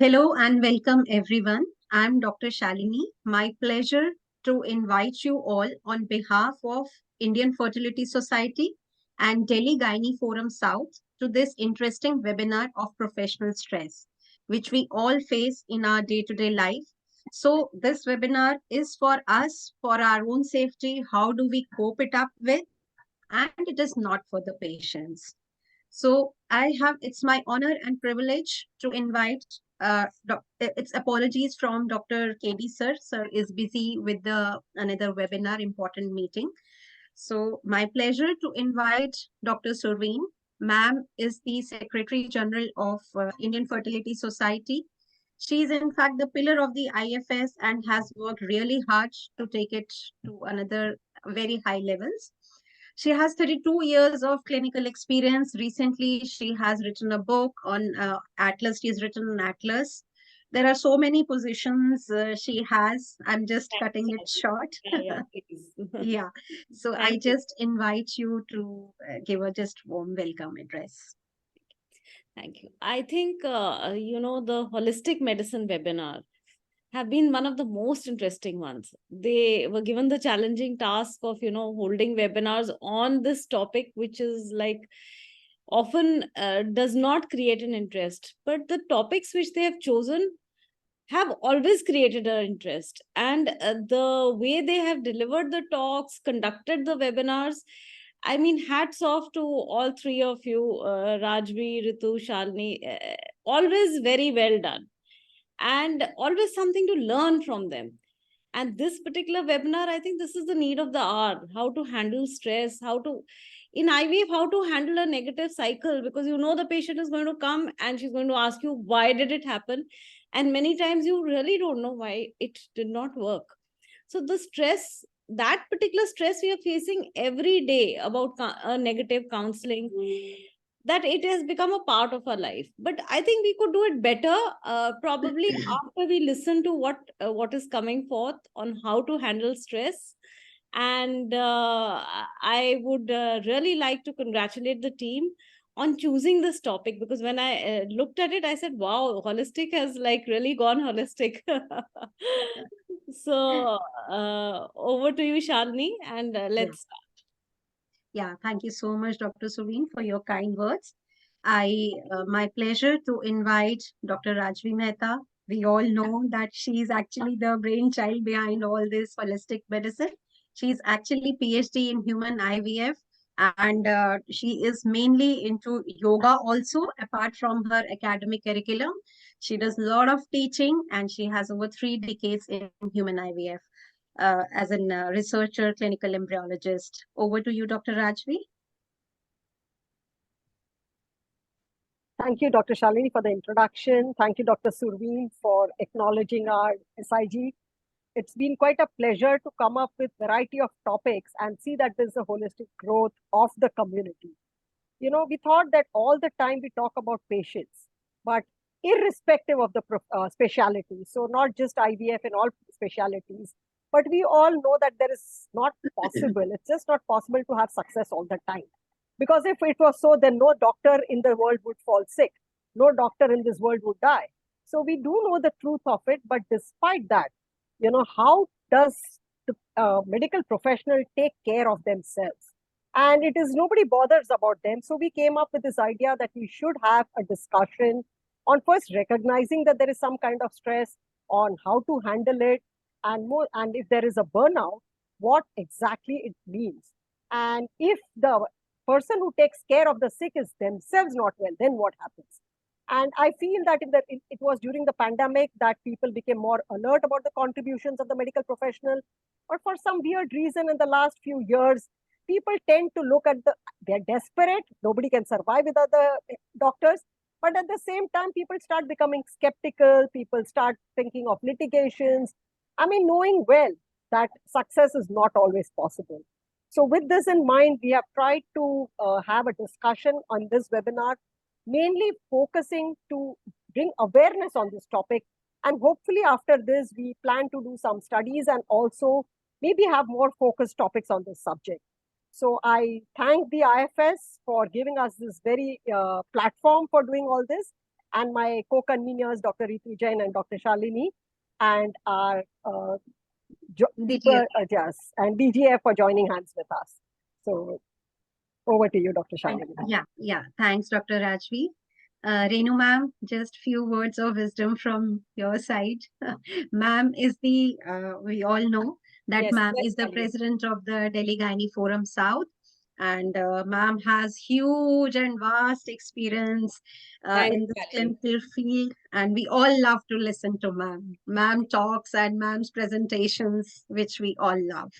Hello and welcome everyone. I'm Dr. Shalini. My pleasure to invite you all on behalf of Indian Fertility Society and Delhi Gynae Forum South to this interesting webinar of professional stress, which we all face in our day-to-day life. So this webinar is for us, for our own safety. How do we cope it up with? And it is not for the patients. So it's my honor and privilege to invite, it's apologies from Dr. KB sir. Sir is busy with another webinar, important meeting. So my pleasure to invite Dr. Surveen. Ma'am is the Secretary General of Indian Fertility Society. She is in fact the pillar of the IFS and has worked really hard to take it to another very high levels. She has 32 years of clinical experience. Recently, she has written a book on Atlas. She's written on Atlas. There are so many positions she has. I'm just Thank cutting it you. short. Yeah, please. Yeah. So I Thank you. just invite you to give a just warm welcome address. Thank you. I think, the holistic medicine webinar have been one of the most interesting ones. They were given the challenging task of, holding webinars on this topic, which is like often does not create an interest. But the topics which they have chosen have always created an interest. And the way they have delivered the talks, conducted the webinars, I mean, hats off to all three of you, Rajvi, Ritu, Shalini, always very well done. And always something to learn from them. And this particular webinar, I think this is the need of the hour: how to handle stress, how to, in IVF, how to handle a negative cycle, because the patient is going to come and she's going to ask you, why did it happen? And many times you really don't know why it did not work. So the stress, that particular stress we are facing every day about negative counseling, that it has become a part of our life. But I think we could do it better, probably after we listen to what is coming forth on how to handle stress. And I would really like to congratulate the team on choosing this topic, because when I looked at it, I said, wow, holistic has like really gone holistic. So over to you, Shalini, and Yeah. let's start. Yeah. Thank you so much, Dr. Suveen, for your kind words. My pleasure to invite Dr. Rajvi Mehta. We all know that she's actually the brainchild behind all this holistic medicine. She's actually PhD in human IVF, and she is mainly into yoga also, apart from her academic curriculum. She does a lot of teaching, and she has over 3 decades in human IVF as a researcher, clinical embryologist. Over to you, Dr. Rajvi. Thank you, Dr. Shalini, for the introduction. Thank you, Dr. Surveen, for acknowledging our SIG. It's been quite a pleasure to come up with a variety of topics and see that there's a holistic growth of the community. We thought that all the time we talk about patients, but irrespective of the specialty, so not just IVF and all specialties, but we all know that there is not possible, it's just not possible to have success all the time. Because if it was so, then no doctor in the world would fall sick. No doctor in this world would die. So we do know the truth of it, but despite that, how does the medical professional take care of themselves? And it is nobody bothers about them. So we came up with this idea that we should have a discussion on first recognizing that there is some kind of stress, on how to handle it, and more, and if there is a burnout, what exactly it means. And if the person who takes care of the sick is themselves not well, then what happens? And I feel that it was during the pandemic that people became more alert about the contributions of the medical professional. But for some weird reason, in the last few years, people tend to look at they're desperate. Nobody can survive without the doctors. But at the same time, people start becoming skeptical. People start thinking of litigations. I mean, knowing well that success is not always possible. So with this in mind, we have tried to have a discussion on this webinar, mainly focusing to bring awareness on this topic. And hopefully after this, we plan to do some studies and also maybe have more focused topics on this subject. So I thank the IFS for giving us this very platform for doing all this. and my co-conveners, Dr. Ritu Jain and Dr. Shalini, and our DGF. yes, and DGF for joining hands with us. So over to you, Dr. Shalini. Yeah. Thanks, Dr. Rajvi. Renu ma'am, just few words of wisdom from your side. Ma'am is we all know that Yes, ma'am yes, is the Shalini. president of the Delhi Gynae Forum South. And ma'am has huge and vast experience Thanks, in this Shalini. clinical field. And we all love to listen to ma'am. Ma'am talks and ma'am's presentations, which we all love.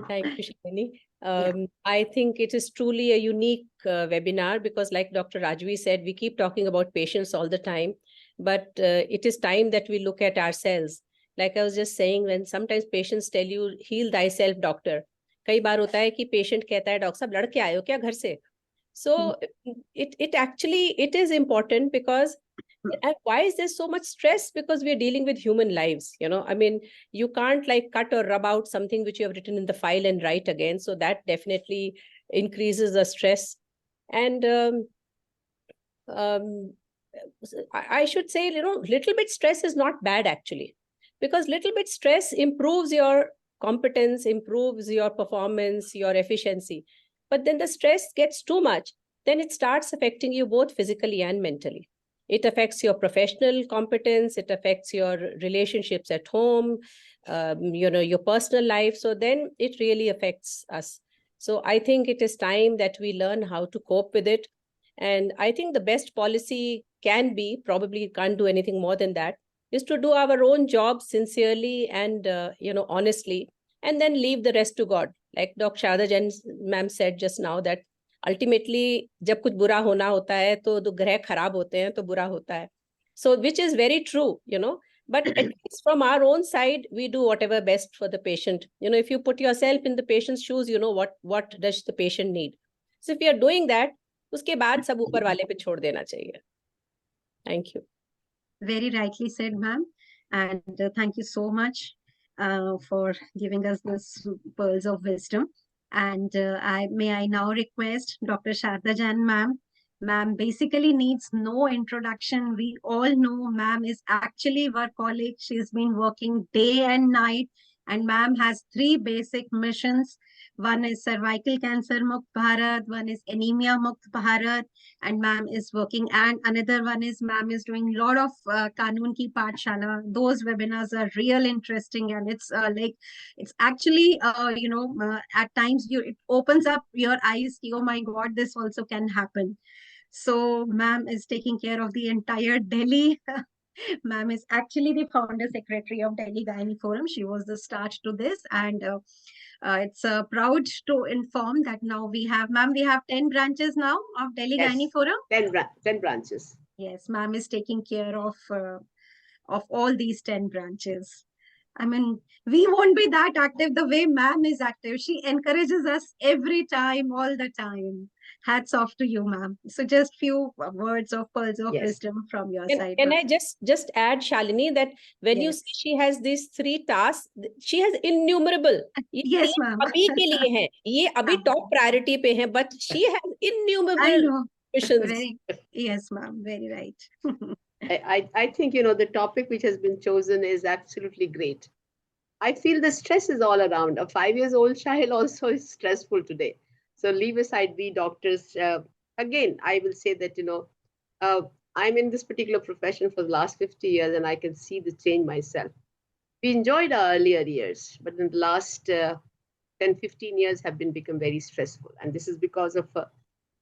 Thank you, Shalini. I think it is truly a unique webinar because, like Dr. Rajvi said, we keep talking about patients all the time, but it is time that we look at ourselves. Like I was just saying, when sometimes patients tell you, heal thyself, doctor. कई बार होता है कि patient कहता है, doctor साहब लड़के आए हो क्या घर से? So it is important because, and why is there so much stress? Because we're dealing with human lives, I mean, you can't like cut or rub out something which you have written in the file and write again. So that definitely increases the stress. And I should say, little bit stress is not bad actually, because little bit stress improves your competence, improves your performance, your efficiency. But then the stress gets too much, then it starts affecting you both physically and mentally. It affects your professional competence, it affects your relationships at home, your personal life. So then it really affects us. So I think it is time that we learn how to cope with it. And I think the best policy can be, probably can't do anything more than that, is to do our own job sincerely and honestly, and then leave the rest to God. Like Dr. Sharda Jain ma'am said just now, that ultimately जब कुछ बुरा होना होता है तो ग्रह खराब होते हैं तो बुरा होता है. So which is very true, but at least from our own side, we do whatever best for the patient. If you put yourself in the patient's shoes, what does the patient need. So if you are doing that, उसके बाद सब ऊपर वाले पे छोड़ देना चाहिए. Thank you. Very rightly said, ma'am. And thank you so much for giving us this pearls of wisdom. And I now request Dr. Sharda Jain, ma'am. Ma'am basically needs no introduction. We all know ma'am is actually workaholic. She's been working day and night. And ma'am has 3 basic missions. One is cervical cancer Mukt Bharat, one is anemia Mukt Bharat, and ma'am is working. And another one is ma'am is doing a lot of Kanun Ki Pathshala. Those webinars are real interesting, and it's it's actually at times it opens up your eyes. Oh my God, this also can happen. So ma'am is taking care of the entire Delhi. Ma'am is actually the founder secretary of Delhi Gynae Forum. She was the start to this, and it's proud to inform that now we have 10 branches now of Delhi Yes, Gynae Forum. 10 branches. Yes, ma'am is taking care of all these 10 branches. I mean, we won't be that active the way ma'am is active. She encourages us every time, all the time. Hats off to you, ma'am. So just few words of pearls of Yes. wisdom from your Can, side. can ma'am. I just add, Shalini, that when you Yes. say she has these 3 tasks, she has innumerable. ये Yes, 3 ma'am. अभी के लिए हैं. ये अभी हाँ. top priority पे हैं, but she has I innumerable know. missions. Yes, ma'am. Very right. I think, the topic which has been chosen is absolutely great. I feel the stress is all around. A 5-year-old child also is stressful today. So leave aside we doctors. Again, I will say that, I'm in this particular profession for the last 50 years and I can see the change myself. We enjoyed our earlier years, but in the last 10, 15 years have become very stressful. And this is because of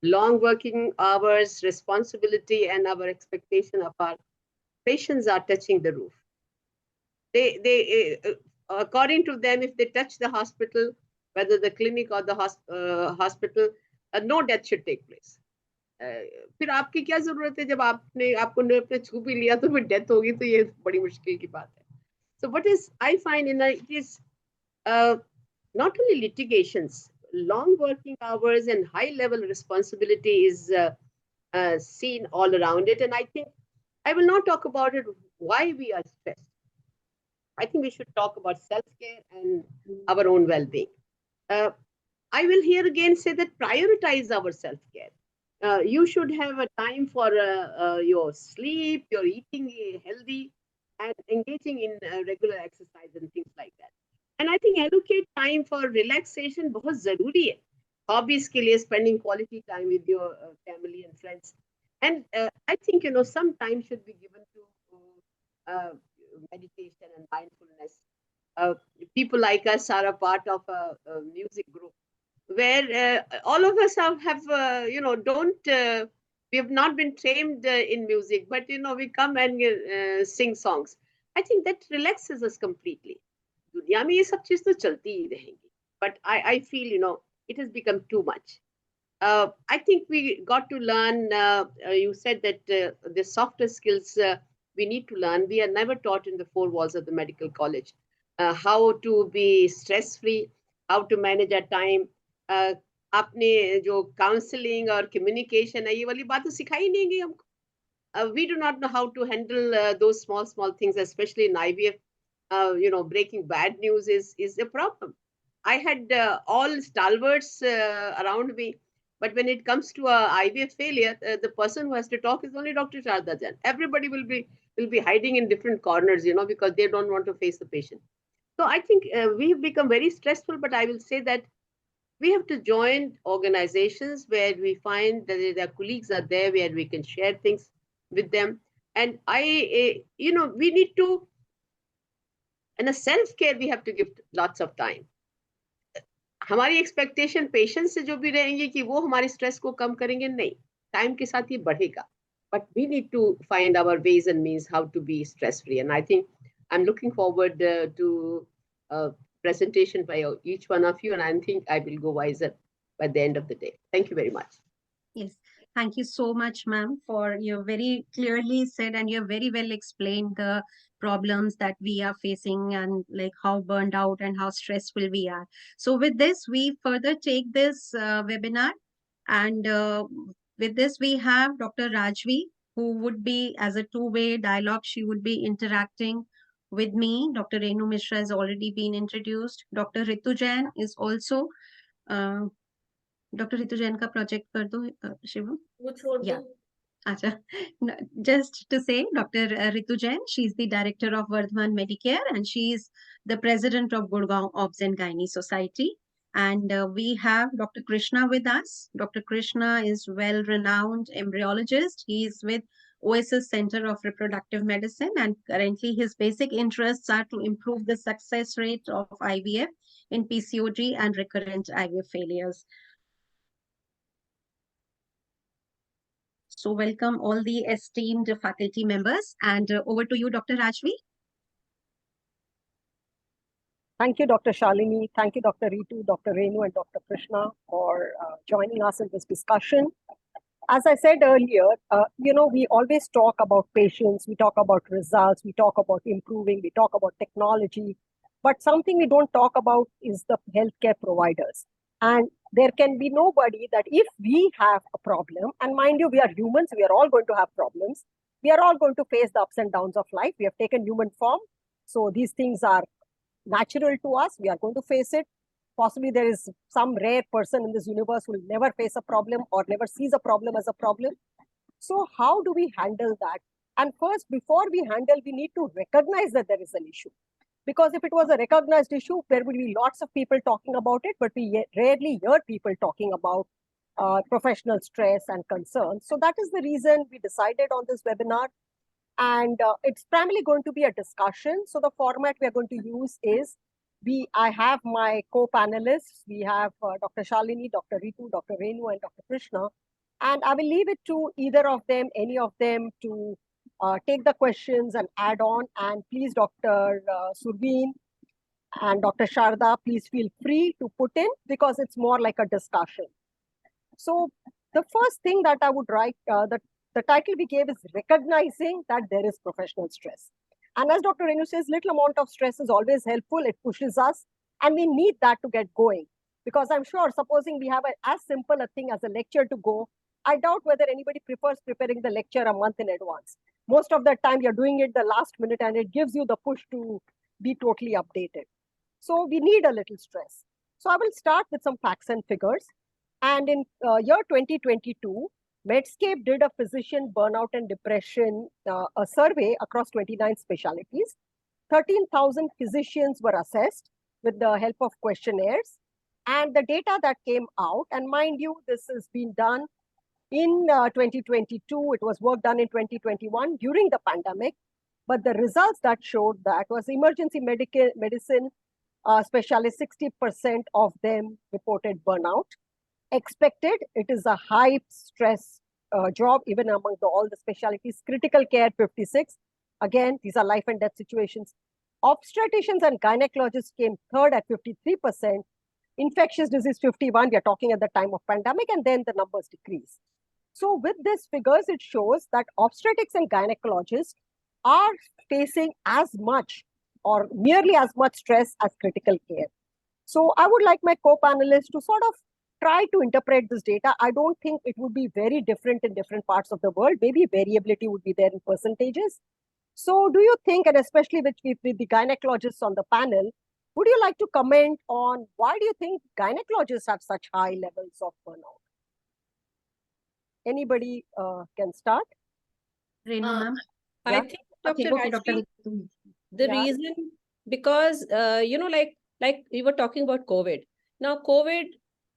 long working hours, responsibility, and our expectation of our patients are touching the roof. They according to them, if they touch the hospital, whether the clinic or the hospital, no death should take place. फिर आपकी क्या जरूरत है जब आपको छू भी लिया तो फिर डेथ होगी तो ये बड़ी मुश्किल की बात है. So what is I find it is not only litigations, long working hours and high level responsibility is seen all around it. And I think I will not talk about it, why we are stressed. I think we should talk about self-care and our own well-being. I will here again say that prioritize our self-care. You should have a time for your sleep, your eating healthy, and engaging in regular exercise and things like that. And I think allocate time for relaxation बहुत जरूरी है. Hobbies के लिए spending quality time with your family and friends. And I think, some time should be given to meditation and mindfulness. Uh, People like us are a part of a music group where all of us have don't we have not been trained in music, but we come and sing songs. I think that relaxes us completely. दुनिया में ये सब चीज तो चलती ही रहेंगी, but I feel it has become too much. I think we got to learn. You said that the softer skills we need to learn. We are never taught in the four walls of the medical college how to be stress free, how to manage our time. आपने जो counselling और communication है ये वाली बात तो सिखाई नहीं गई हमको. We do not know how to handle those small things, especially in IVF. Breaking bad news is a problem. I had all stalwarts around me, but when it comes to a IVF failure, the person who has to talk is only Dr. Sharda Jain. Everybody will be hiding in different corners, because they don't want to face the patient. So I think we've become very stressful, but I will say that we have to join organizations where we find that their colleagues are there, where we can share things with them. And we need to, in a self-care, we have to give lots of time. हमारी expectation patient से जो भी रहेंगे कि वो हमारे stress को कम करेंगे, नहीं, टाइम के साथ ये बढ़ेगा. But we need to find our ways and means how to be stress free. And I think I'm looking forward to presentation by each one of you, and I think I will go wiser by the end of the day. Thank you very much. Yes, thank you so much, ma'am, for you very clearly said and you very well explained the problems that we are facing and like how burned out and how stressful we are. So with this, we further take this webinar, and with this we have Dr. Rajvi, who would be as a two-way dialogue. She would be interacting with me. Dr. Renu Mishra has already been introduced. Dr. Ritu Jain is also doctor Ritu Jain का project कर दो शिवम. वो छोड़ Yeah. दो. Acha. Just to say, Dr. Ritu Jain, she's the director of Vardhaman Medicare and she's the president of Gurgaon Obs and Gynae Society. And we have Dr. Krishna with us. Dr. Krishna is well-renowned embryologist. He's with OSS Center of Reproductive Medicine, and currently his basic interests are to improve the success rate of IVF in PCOD and recurrent IVF failures. So welcome all the esteemed faculty members, and over to you, Dr. Rajvi. Thank you, Dr. Shalini. Thank you, Dr. Ritu, Dr. Renu, and Dr. Krishna for joining us in this discussion. As I said earlier, we always talk about patients, we talk about results, we talk about improving, we talk about technology, but something we don't talk about is the healthcare providers. And there can be nobody that if we have a problem, and mind you, we are humans, we are all going to have problems. We are all going to face the ups and downs of life. We have taken human form. So these things are natural to us. We are going to face it. Possibly there is some rare person in this universe who will never face a problem or never sees a problem as a problem. So how do we handle that? And first, before we handle, we need to recognize that there is an issue. Because if it was a recognized issue, there would be lots of people talking about it, but we rarely hear people talking about professional stress and concerns. So that is the reason we decided on this webinar. And it's primarily going to be a discussion. So the format we are going to use is, I have my co-panelists. We have Dr. Shalini, Dr. Ritu, Dr. Renu, and Dr. Krishna. And I will leave it to either of them, any of them, to take the questions and add on. And please, Dr. Surveen and Dr. Sharda, please feel free to put in, because it's more like a discussion. So the first thing that I would write, the title we gave is recognizing that there is professional stress. And as Dr. Renu says, little amount of stress is always helpful. It pushes us, and we need that to get going. Because I'm sure, supposing we have as simple a thing as a lecture to go, I doubt whether anybody prefers preparing the lecture a month in advance. Most of the time, you're doing it the last minute, and it gives you the push to be totally updated. So we need a little stress. So I will start with some facts and figures. And in year 2022, Medscape did a physician burnout and depression, a survey across 29 specialties. 13,000 physicians were assessed with the help of questionnaires. And the data that came out, and mind you, this has been done in 2022, it was work done in 2021 during the pandemic. But the results that showed that was emergency medicine specialists, 60% of them reported burnout. Expected, it is a high stress job, even among all the specialties. Critical care, 56. Again, these are life and death situations. Obstetricians and gynecologists came third at 53%. Infectious disease, 51. We are talking at the time of pandemic, and then the numbers decrease. So with these figures, it shows that obstetrics and gynecologists are facing as much or nearly as much stress as critical care. So I would like my co-panelists to sort of try to interpret this data. I don't think it would be very different in different parts of the world. Maybe variability would be there in percentages. So do you think, and especially with the gynecologists on the panel, would you like to comment on why do you think gynecologists have such high levels of burnout? Anybody can start? Renu, ma'am. I Yeah. think, Okay, Dr. okay, Dr. Rajvi, Ritu. the Yeah. reason, because, like we were talking about COVID. Now, COVID,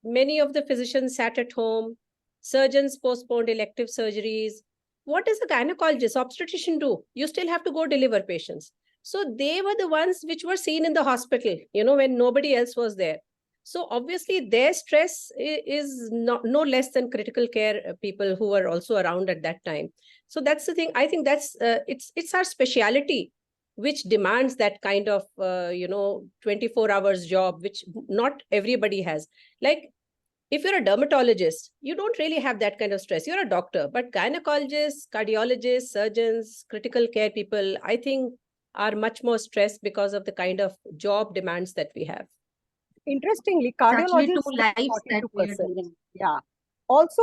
many of the physicians sat at home, surgeons postponed elective surgeries. What does a gynecologist, obstetrician do? You still have to go deliver patients. So they were the ones which were seen in the hospital, when nobody else was there. So obviously their stress is no less than critical care people who were also around at that time. So that's the thing. I think that's it's our speciality which demands that kind of 24 hours job, which not everybody has. Like if you're a dermatologist, you don't really have that kind of stress. You're a doctor, but gynecologists, cardiologists, surgeons, critical care people, I think are much more stressed because of the kind of job demands that we have. Interestingly, It's actually two cardiologists lives that we are 42%. dealing. Yeah. Also,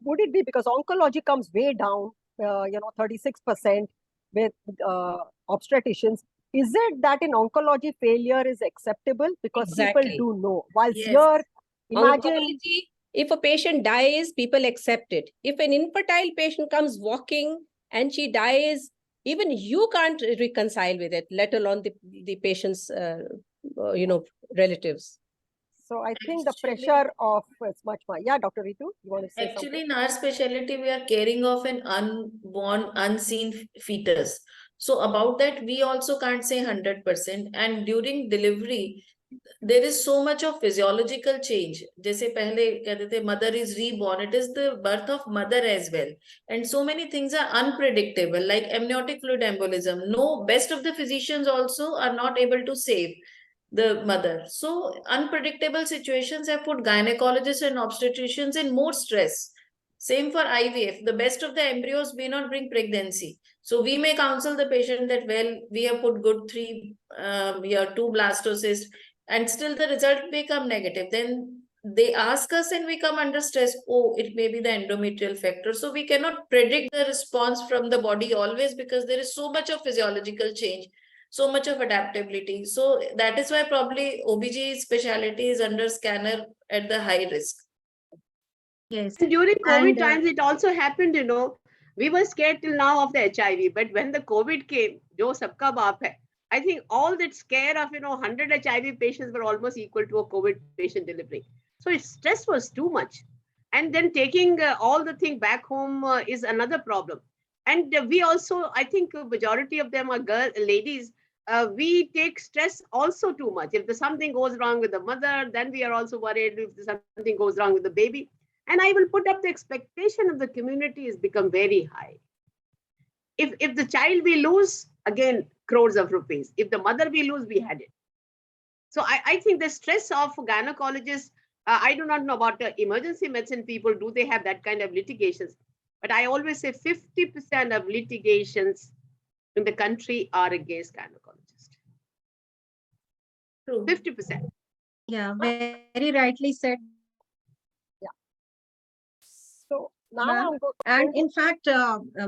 would it be because oncology comes way down, 36% with obstetricians? Is it that in oncology failure is acceptable because Exactly. people do know? Whilst Yes. here, imagine. Oncology, if a patient dies, people accept it. If an infertile patient comes walking and she dies, even you can't reconcile with it, let alone the patient's, relatives. So I think the Actually- pressure of it's much more. Yeah, Dr. Ritu, you want to say Actually, something? in our specialty, we are caring of an unborn, unseen fetus. So about that, we also can't say 100%. And during delivery, there is so much of physiological change. जैसे पहले कहते थे mother is reborn, it is the birth of mother as well. And so many things are unpredictable, like amniotic fluid embolism. No, best of the physicians also are not able to save the mother. So unpredictable situations have put gynecologists and obstetricians in more stress. Same for IVF. The best of the embryos may not bring pregnancy. So we may counsel the patient that, well, we have put good 2 blastocysts, and still the result may come negative. Then they ask us and we come under stress. Oh, it may be the endometrial factor. So we cannot predict the response from the body always, because there is so much of physiological change, so much of adaptability. So that is why probably OBG specialty is under scanner at the high risk. Yes. And during COVID And, times, it also happened, we were scared till now of the HIV, but when the COVID came, jo sabka baap hai, I think all that scare of, 100 HIV patients were almost equal to a COVID patient delivery. So its stress was too much. And then taking all the thing back home is another problem. And we also, I think a majority of them are ladies. We take stress also too much. If something goes wrong with the mother, then we are also worried if something goes wrong with the baby. And I will put up the expectation of the community has become very high. If the child we lose, again, crores of rupees. If the mother we lose, we had it. So I think the stress of gynecologists, I do not know about the emergency medicine people, do they have that kind of litigations? But I always say 50% of litigations in the country are against gynecologists. True. 50%. yeah, very rightly said. So Now Well, I'm going And in fact,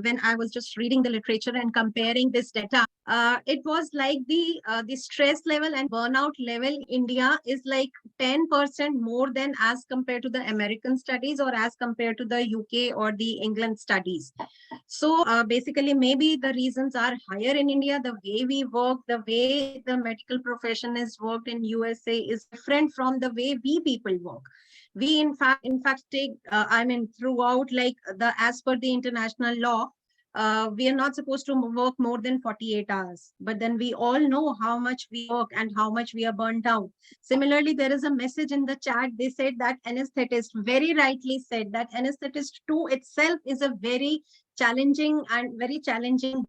when I was just reading the literature and comparing this data, it was like the stress level and burnout level in India is like 10% more than as compared to the American studies or as compared to the UK or the England studies. So basically, maybe the reasons are higher in India. The way we work, the way the medical profession is worked in USA is different from the way we people work. We in fact take throughout, like the as per the international law, we are not supposed to work more than 48 hours, but then we all know how much we work and how much we are burnt out. Similarly, there is a message in the chat. They said that anesthetist very rightly said that anesthetist too itself is a very challenging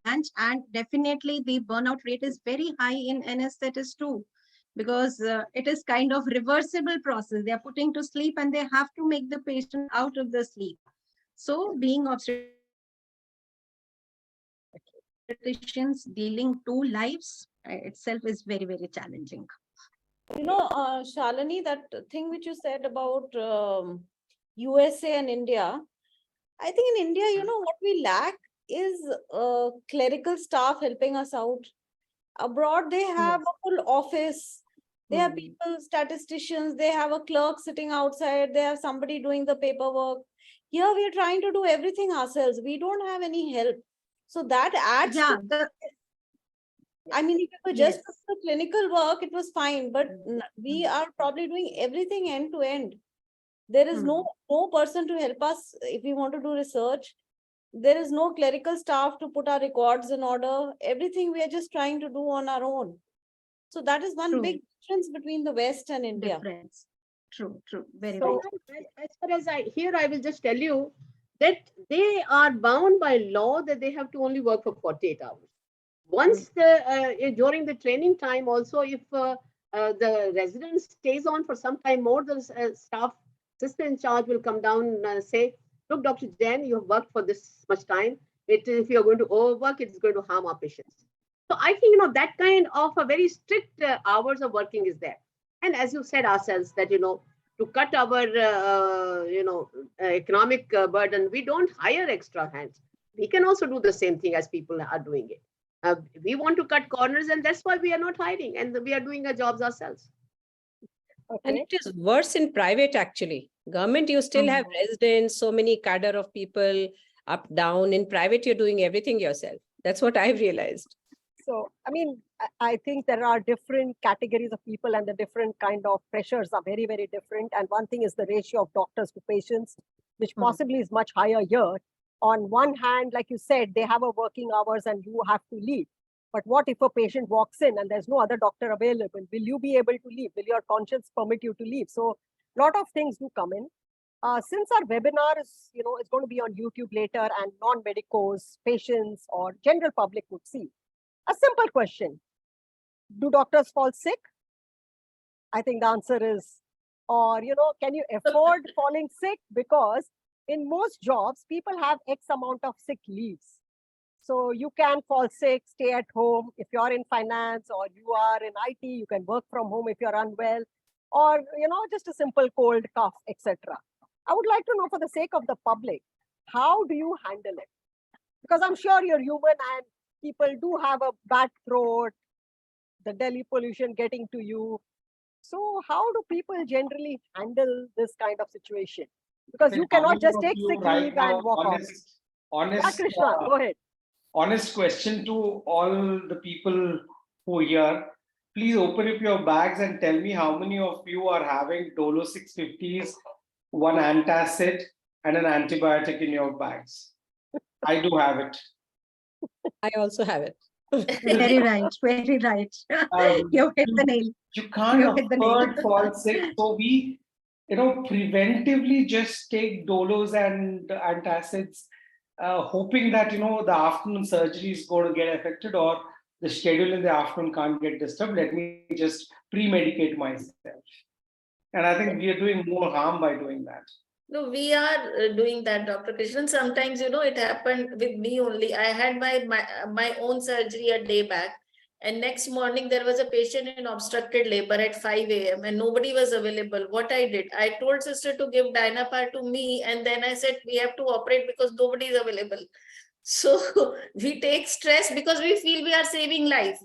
branch, and definitely the burnout rate is very high in anesthetist too, because it is kind of reversible process. They are putting to sleep and they have to make the patient out of the sleep. So being obstetricians dealing two lives itself is very, very challenging. Shalini, that thing which you said about USA and India, I think in India, what we lack is clerical staff helping us out. Abroad, they have a full office. They have people, statisticians, they have a clerk sitting outside, they have somebody doing the paperwork. Here we are trying to do everything ourselves. We don't have any help. So that adds Yeah, I mean, if it were just the clinical work, it was fine, but we are probably doing everything end to end. There is no person to help us if we want to do research. There is no clerical staff to put our records in order. Everything we are just trying to do on our own. So that is one big difference between the West and India. True, very So, right. as far as I will just tell you that they are bound by law that they have to only work for 48 hours. Once during the training time, also, if the resident stays on for some time more, the staff sister in charge will come down and say, look, Dr. Jain, you have worked for this much time. If you're going to overwork, it's going to harm our patients. So I think, that kind of a very strict hours of working is there. And as you said ourselves that, to cut our, economic burden, we don't hire extra hands. We can also do the same thing as people are doing it. We want to cut corners, and that's why we are not hiring, and we are doing our jobs ourselves. And it is worse in private, actually. Government, you still have residents, so many cadre of people up, down. In private, you're doing everything yourself. That's what I've realized. So, I mean, I think there are different categories of people and the different kind of pressures are very, very different. And one thing is the ratio of doctors to patients, which possibly is much higher here. On one hand, like you said, they have a working hours and you have to leave. But what if a patient walks in and there's no other doctor available? Will you be able to leave? Will your conscience permit you to leave? So a lot of things do come in. Since our webinar is, it's going to be on YouTube later and non-medicos, patients or general public would see. A simple question. Do doctors fall sick? I think the answer is, or, can you afford falling sick? Because in most jobs, people have X amount of sick leaves. So you can fall sick, stay at home. If you're in finance or you are in IT, you can work from home if you're unwell, or, just a simple cold, cough, etc. I would like to know, for the sake of the public, how do you handle it? Because I'm sure you're human and people do have a bad throat, the Delhi pollution getting to you. So how do people generally handle this kind of situation? Because you cannot just take sick leave and walk off. Honest, Krishna, go ahead. Honest question to all the people who are here. Please open up your bags and tell me how many of you are having Dolo 650s, one antacid, and an antibiotic in your bags. I do have it. I also have it. Very right, very right. You hit the nail. You can't afford fall sick. So we, preventively just take Dolos and antacids, hoping that, the afternoon surgery is going to get affected or the schedule in the afternoon can't get disturbed. Let me just pre-medicate myself. And I think we are doing more harm by doing that. No, we are doing that, Dr. Krishnan. Sometimes, it happened with me only. I had my own surgery a day back. And next morning, there was a patient in obstructed labor at 5 a.m. and nobody was available. What I did, I told sister to give Dynapar to me. And then I said, we have to operate because nobody is available. So we take stress because we feel we are saving life.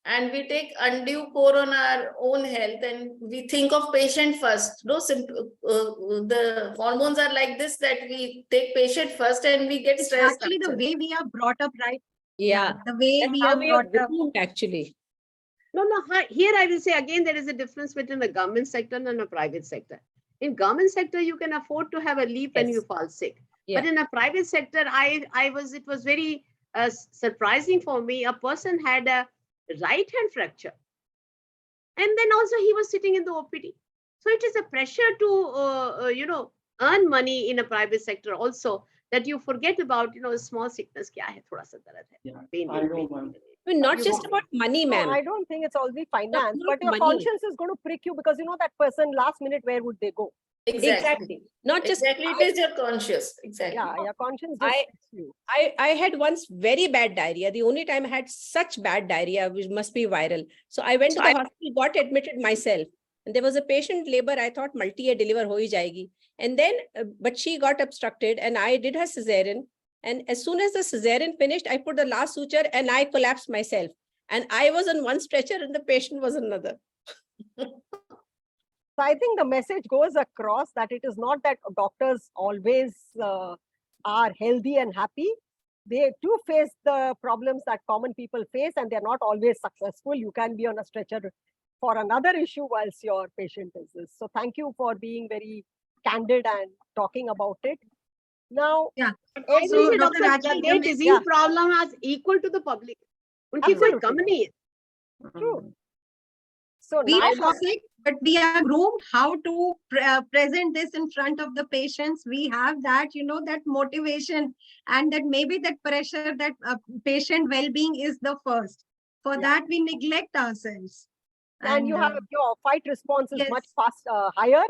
And we take undue pour on our own health and we think of patient first. No, the hormones are like this, that we take patient first and we get It's stressed. actually the after. way we are brought up, right? Yeah, The way that's we how are we are brought up. groomed actually. No, here I will say again, there is a difference between the government sector and a private sector. In government sector, you can afford to have a leave when you Yes. fall sick. Yeah. But in a private sector, it was very surprising for me. A person had a right hand fracture. And then also he was sitting in the OPD. So it is a pressure to, earn money in a private sector also, that you forget about, small sickness. Kya hai, thoda sa darad hai, Yeah, pain, I know, ma'am. I mean, not You just know, about money, No, ma'am. I don't think it's only finance, not but your money. conscience is going to prick you because you know that person last minute, where would they go? Exactly. Not just Exactly. It is your conscious. Exactly. Yeah, your conscience just I- pricks you. I had once very bad diarrhea. The only time I had such bad diarrhea, which must be viral. So I went to the hospital, got admitted myself. And there was a patient labor. I thought multi deliver ho hi jayegi. And then, but she got obstructed and I did her cesarean. And as soon as the cesarean finished, I put the last suture and I collapsed myself. And I was on one stretcher and the patient was another. So I think the message goes across that it is not that doctors always are healthy and happy. They too face the problems that common people face, and they're not always successful. You can be on a stretcher for another issue whilst your patient is this. So thank you for being very candid and talking about it. Now, Yeah. I will So, say, Dr. doctor, Raji, their you disease yeah. problem is equal to the public. उनकी कोई Absolutely. कम नहीं है. True. So we now, are sick, but we are groomed how to present this in front of the patients. We have that, that motivation and that maybe that pressure that patient well-being is the first. For Yeah. that, we neglect ourselves. and you have your fight response is yes. much higher.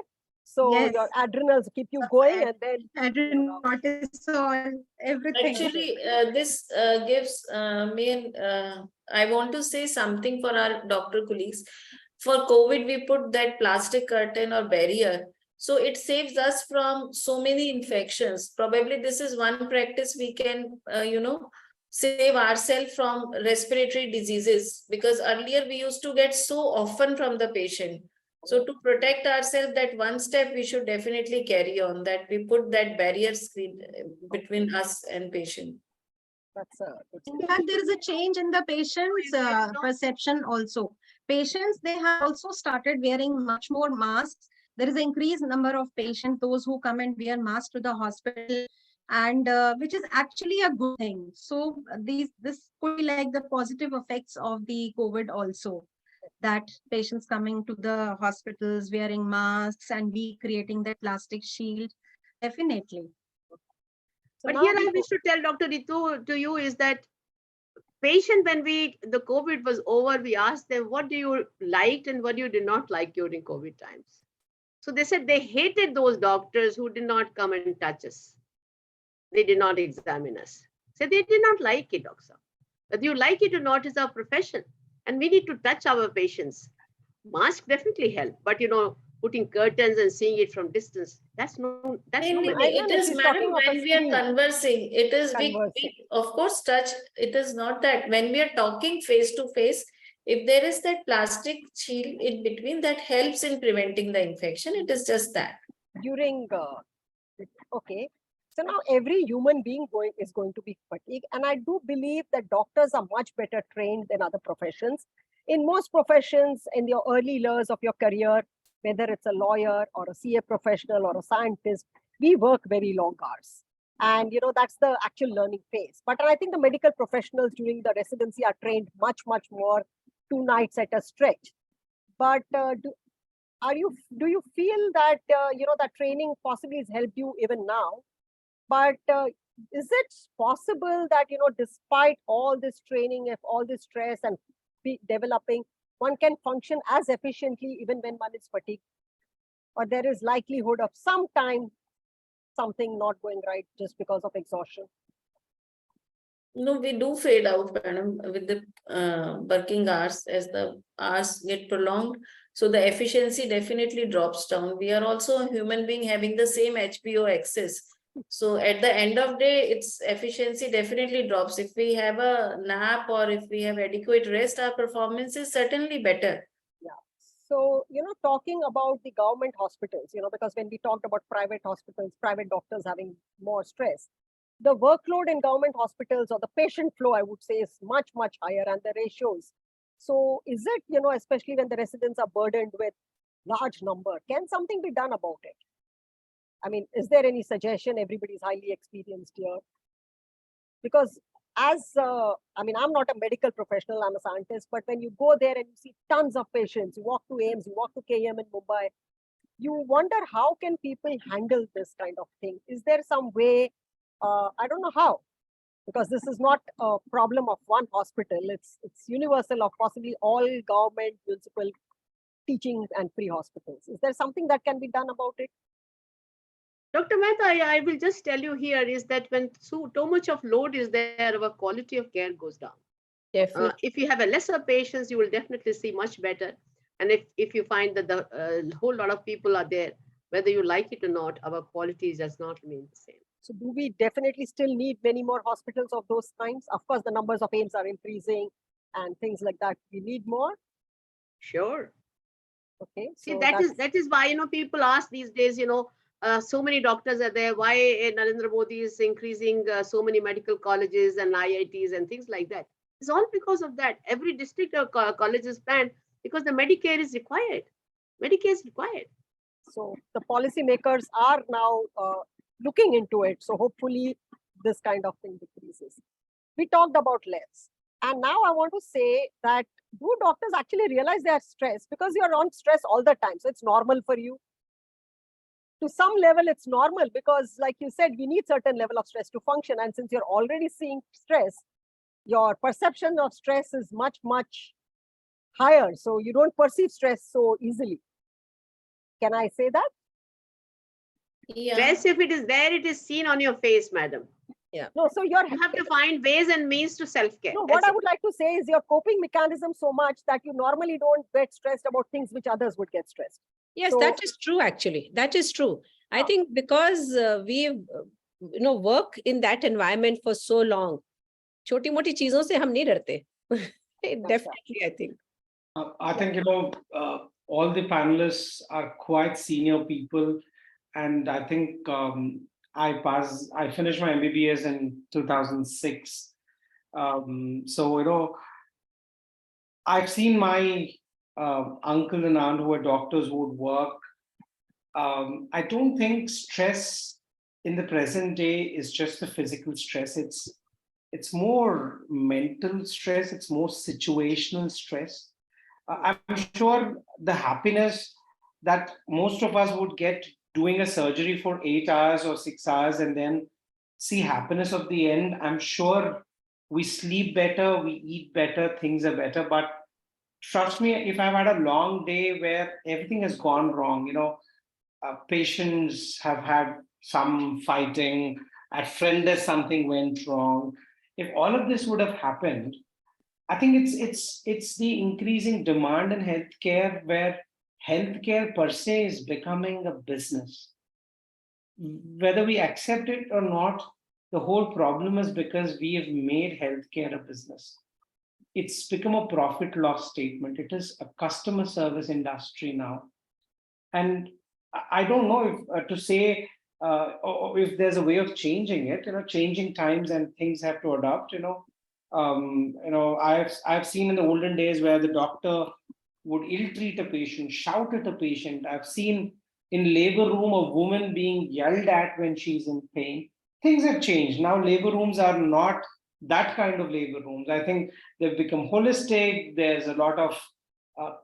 So Yes. your adrenals keep you going, and then cortisol, everything. Actually, this gives me, I want to say something for our doctor colleagues. For COVID, we put that plastic curtain or barrier. So it saves us from so many infections. Probably this is one practice we can, save ourselves from respiratory diseases, because earlier we used to get so often from the patient. So to protect ourselves, that one step we should definitely carry on, that we put that barrier screen between us and patient. that's a good In step. fact, there is a change in the patient's perception also. Patients, they have also started wearing much more masks. There is an increased number of patients, those who come and wear masks to the hospital, and which is actually a good thing. So this could be like the positive effects of the COVID also, that patients coming to the hospitals wearing masks and we creating that plastic shield. Definitely. So But now here I we wish to tell Dr. Ritu to you is that patient, when the COVID was over, we asked them, what do you liked and what you did not like during COVID times? So they said they hated those doctors who did not come and touch us. They did not examine us. So they did not like it, doctor. Whether you like it or not is our profession. And we need to touch our patients. Mask definitely help, but putting curtains and seeing it from distance, that's no. I It don't know, is, she's madam, talking of a when we are screen. conversing, it is Conversing. we of course touch. It is not that when we are talking face to face, if there is that plastic shield in between, that helps in preventing the infection. It is just that. During okay, so now every human being is going to be fatigued, and I do believe that doctors are much better trained than other professions. In most professions, in your early years of your career, whether it's a lawyer or a CA professional or a scientist, we work very long hours, and that's the actual learning phase. But I think the medical professionals during the residency are trained much more, 2 nights at a stretch. But do you feel that that training possibly has helped you even now? But is it possible that despite all this training, if all this stress and developing, one can function as efficiently even when one is fatigued? Or there is likelihood of something not going right just because of exhaustion? No, we do fade out, madam, with the working hours as the hours get prolonged. So the efficiency definitely drops down. We are also a human being having the same HPO excess. So at the end of day, its efficiency definitely drops. If we have a nap or if we have adequate rest, our performance is certainly better. Yeah. So, talking about the government hospitals, because when we talked about private hospitals, private doctors having more stress, the workload in government hospitals or the patient flow, I would say, is much, much higher, and the ratios. So is it, especially when the residents are burdened with large number, can something be done about it? I mean, is there any suggestion? Everybody's highly experienced here. Because I'm not a medical professional, I'm a scientist, but when you go there and you see tons of patients, you walk to AIIMS, you walk to KM in Mumbai, you wonder how can people handle this kind of thing? Is there some way? I don't know how, because this is not a problem of one hospital. It's universal of possibly all government, municipal teaching and pre-hospitals. Is there something that can be done about it? Dr. Mehta, I will just tell you here is that when too much of load is there, our quality of care goes down. Definitely. If you have a lesser patients, you will definitely see much better. And if you find that the whole lot of people are there, whether you like it or not, our quality does not remain the same. So do we definitely still need many more hospitals of those kinds? Of course, the numbers of AIIMS are increasing and things like that. We need more. Sure. Okay. See, So that is why, people ask these days, so many doctors are there. Why Narendra Modi is increasing so many medical colleges and IITs and things like that? It's all because of that. Every district or college is planned because the Medicare is required. Medicare is required. So the policymakers are now looking into it. So hopefully this kind of thing decreases. We talked about less. And now I want to say that do doctors actually realize they are stressed? Because you're on stress all the time. So it's normal for you. To some level, it's normal because, like you said, we need certain level of stress to function. And since you're already seeing stress, your perception of stress is much, much higher. So you don't perceive stress so easily. Can I say that? Yeah. Stress, if it is there, it is seen on your face, madam. Yeah. No, so You have to find ways and means to self-care. No, what I would like to say is your coping mechanism so much that you normally don't get stressed about things which others would get stressed. Yes, So- that is true, actually. That is true. I Yeah. think because we work in that environment for so long, छोटी मोटी चीजों से हम नहीं डरते. Definitely, I think. I think, all the panelists are quite senior people. And I think I finished my MBBS in 2006. So, I've seen my uncle and aunt who were doctors who would work. I don't think stress in the present day is just the physical stress. It's more mental stress. It's more situational stress. I'm sure the happiness that most of us would get doing a surgery for 8 hours or 6 hours and then see happiness of the end. I'm sure we sleep better, we eat better, things are better. But trust me, if I've had a long day where everything has gone wrong, patients have had some fighting, at friend something went wrong. If all of this would have happened, I think it's the increasing demand in healthcare where healthcare per se is becoming a business. Whether we accept it or not, the whole problem is because we have made healthcare a business. It's become a profit loss statement. It is a customer service industry now. And I don't know if to say or if there's a way of changing it. Changing times and things have to adapt. I've seen in the olden days where the doctor would ill-treat a patient, shout at a patient. I've seen in labor room a woman being yelled at when she's in pain. Things have changed. Now labor rooms are not that kind of labor rooms. I think they've become holistic. There's a lot of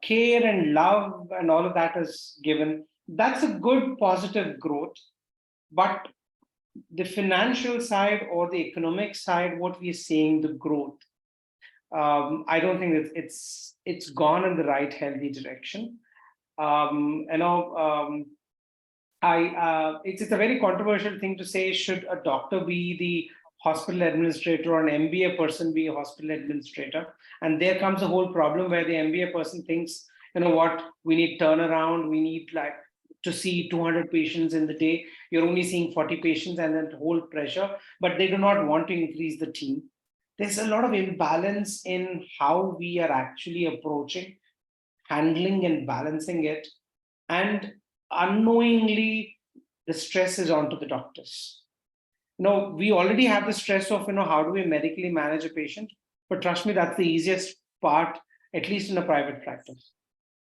care and love and all of that is given. That's a good positive growth. But the financial side or the economic side, what we're seeing, the growth, I don't think it's gone in the right healthy direction. It's a very controversial thing to say. Should a doctor be the hospital administrator or an MBA person being a hospital administrator. And there comes the whole problem where the MBA person thinks, you know what, we need turnaround, we need like to see 200 patients in the day. You're only seeing 40 patients and then the whole pressure, but they do not want to increase the team. There's a lot of imbalance in how we are actually approaching, handling and balancing it. And unknowingly, the stress is onto the doctors. We already have the stress of, how do we medically manage a patient? But trust me, that's the easiest part, at least in a private practice.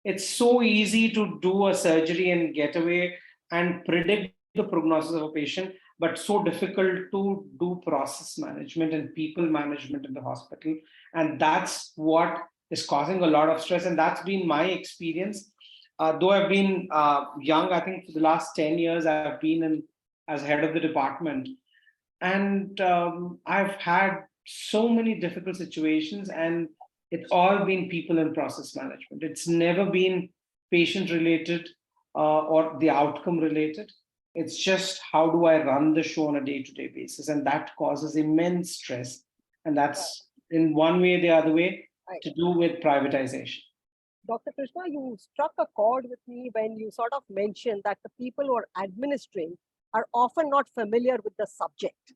It's so easy to do a surgery and get away and predict the prognosis of a patient, but so difficult to do process management and people management in the hospital. And that's what is causing a lot of stress. And that's been my experience. Though I've been young, I think for the last 10 years, I've been as head of the department. And I've had so many difficult situations, and it's all been people and process management. It's never been patient related or the outcome related. It's just how do I run the show on a day-to-day basis? And that causes immense stress. And that's in one way or the other way to do with privatization. Dr. Krishna, you struck a chord with me when you sort of mentioned that the people who are administering are often not familiar with the subject.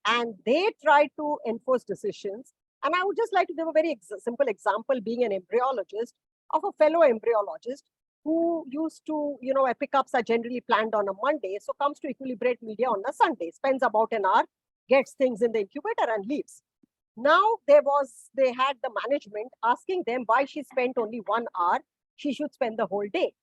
And they try to enforce decisions. And I would just like to give a very simple example, being an embryologist, of a fellow embryologist who used to, pickups are generally planned on a Monday, so comes to Equilibrate Media on a Sunday, spends about an hour, gets things in the incubator and leaves. Now they had the management asking them why she spent only 1 hour, she should spend the whole day.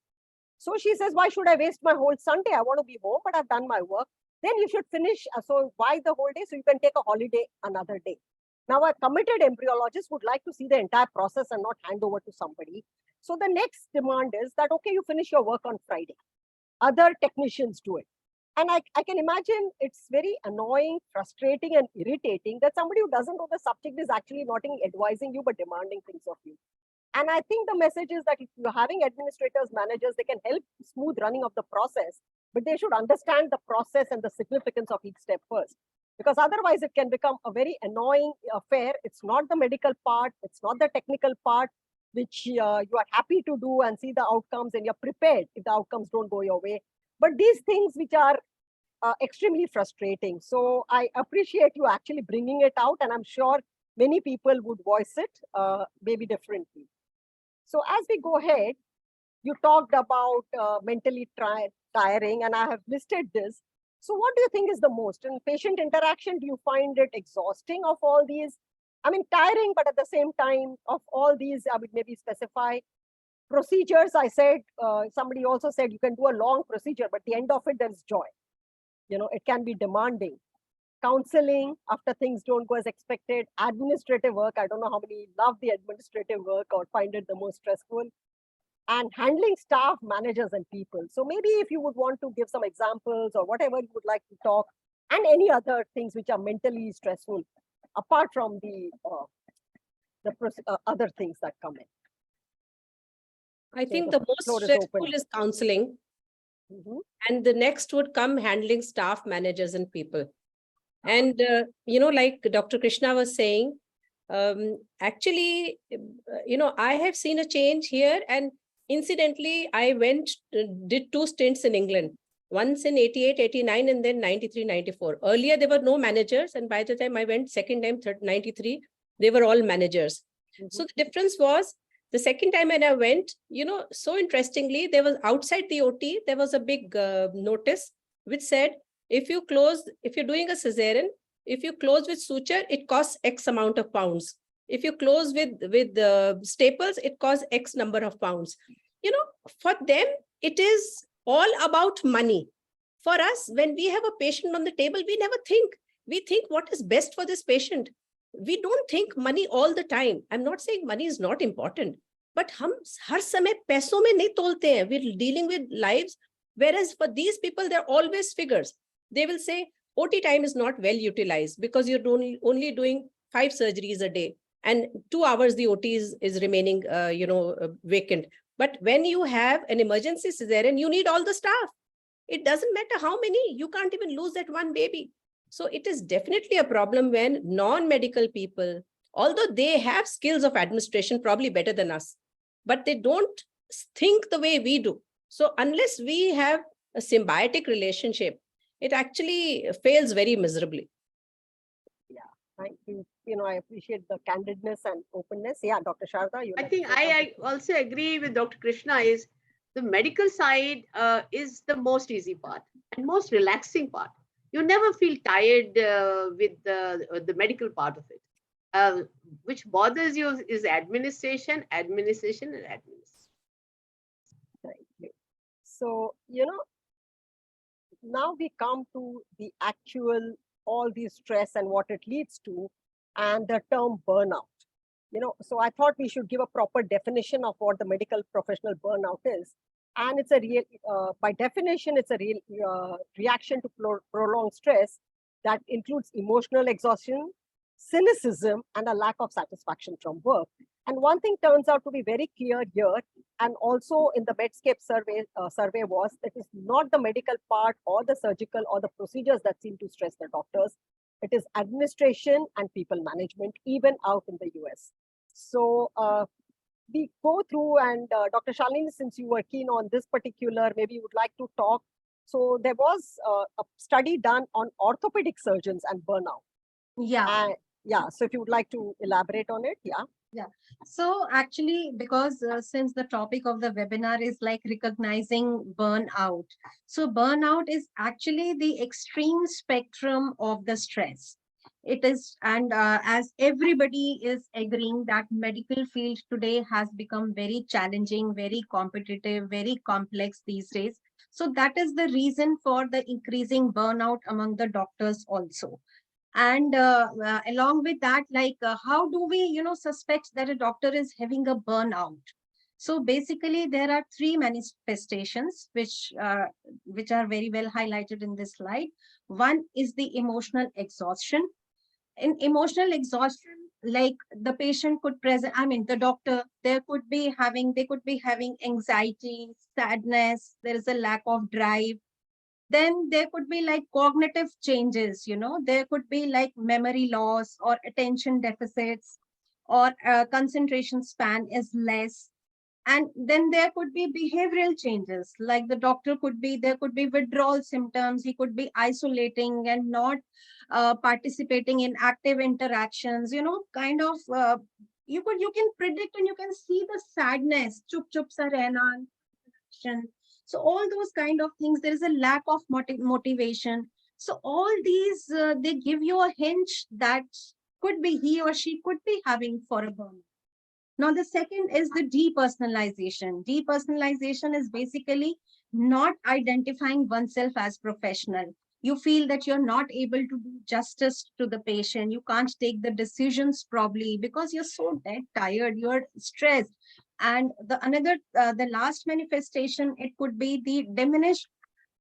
So she says, why should I waste my whole Sunday? I want to be home, but I've done my work. Then you should finish. So why the whole day? So you can take a holiday another day. Now a committed embryologist would like to see the entire process and not hand over to somebody. So the next demand is that, okay, you finish your work on Friday. Other technicians do it. And I can imagine it's very annoying, frustrating, and irritating that somebody who doesn't know the subject is actually not advising you, but demanding things of you. And I think the message is that if you're having administrators, managers, they can help smooth running of the process, but they should understand the process and the significance of each step first. Because otherwise it can become a very annoying affair. It's not the medical part, it's not the technical part, which you are happy to do and see the outcomes, and you're prepared if the outcomes don't go your way. But these things which are extremely frustrating. So I appreciate you actually bringing it out, and I'm sure many people would voice it maybe differently. So as we go ahead, you talked about mentally tiring, and I have listed this. So what do you think is the most? In patient interaction, do you find it exhausting of all these? I mean, tiring, but at the same time, of all these, I would maybe specify procedures. I said, somebody also said you can do a long procedure, but at the end of it, there's joy. It can be demanding. Counseling after things don't go as expected. Administrative work. I don't know how many love the administrative work or find it the most stressful. And handling staff, managers, and people. So maybe if you would want to give some examples or whatever you would like to talk, and any other things which are mentally stressful, apart from the other things that come in. I think the most stressful is counseling. And the next would come handling staff, managers, and people. And, like Dr. Krishna was saying, actually, I have seen a change here. And incidentally, I did 2 stints in England, once in 88, 89, and then 93, 94. Earlier, there were no managers. And by the time I went second time, 93, they were all managers. So the difference was, the second time when I went, so interestingly, there was outside the OT, there was a big notice which said, if you're doing a cesarean, if you close with suture, it costs X amount of pounds. If you close with staples, it costs X number of pounds. For them, it is all about money. For us, when we have a patient on the table, we never think. We think what is best for this patient. We don't think money all the time. I'm not saying money is not important, but hum har samay paison mein nahi tolte hain. We're dealing with lives. Whereas for these people, they're always figures. They will say, OT time is not well utilized because you're only doing 5 surgeries a day. And 2 hours the OT is remaining, vacant. But when you have an emergency cesarean, you need all the staff. It doesn't matter how many, you can't even lose that one baby. So it is definitely a problem when non-medical people, although they have skills of administration probably better than us, but they don't think the way we do. So unless we have a symbiotic relationship, it actually fails very miserably. Thank you. I appreciate the candidness and openness. Yeah, Dr. Sharda, you I like think to say I something? also agree with Dr. Krishna is the medical side is the most easy part and most relaxing part. You never feel tired with the medical part of it. Which bothers you is administration, administration, and administration. Thank you. So, now we come to the actual, all the stress and what it leads to, and the term burnout. So I thought we should give a proper definition of what the medical professional burnout is. And it's a real, by definition, it's a real reaction to prolonged stress that includes emotional exhaustion, cynicism, and a lack of satisfaction from work. And one thing turns out to be very clear here, and also in the Medscape survey was that it's not the medical part or the surgical or the procedures that seem to stress the doctors. It is administration and people management, even out in the US. So we go through, and Dr. Shalini, since you were keen on this particular, maybe you would like to talk. So there was a study done on orthopedic surgeons and burnout. Yeah. Yeah, so if you would like to elaborate on it, yeah. Yeah. So actually, because since the topic of the webinar is like recognizing burnout. So burnout is actually the extreme spectrum of the stress. It is, and as everybody is agreeing that medical field today has become very challenging, very competitive, very complex these days. So that is the reason for the increasing burnout among the doctors also. And along with that, like how do we suspect that a doctor is having a burnout? So basically there are three manifestations which are very well highlighted in this slide. One is the emotional exhaustion. In emotional exhaustion, like the patient could present, I mean the doctor, they could be having anxiety, sadness, there is a lack of drive. Then there could be like cognitive changes, there could be like memory loss or attention deficits, or concentration span is less. And then there could be behavioral changes, like there could be withdrawal symptoms, he could be isolating and not participating in active interactions, kind of you can predict and you can see the sadness, chup chup sa rehna. So all those kind of things, there is a lack of motivation. So all these, they give you a hint that could be he or she could be having for a burnout. Now, the second is the depersonalization. Depersonalization is basically not identifying oneself as professional. You feel that you're not able to do justice to the patient. You can't take the decisions probably because you're so dead tired, you're stressed. And the last manifestation, it could be the diminished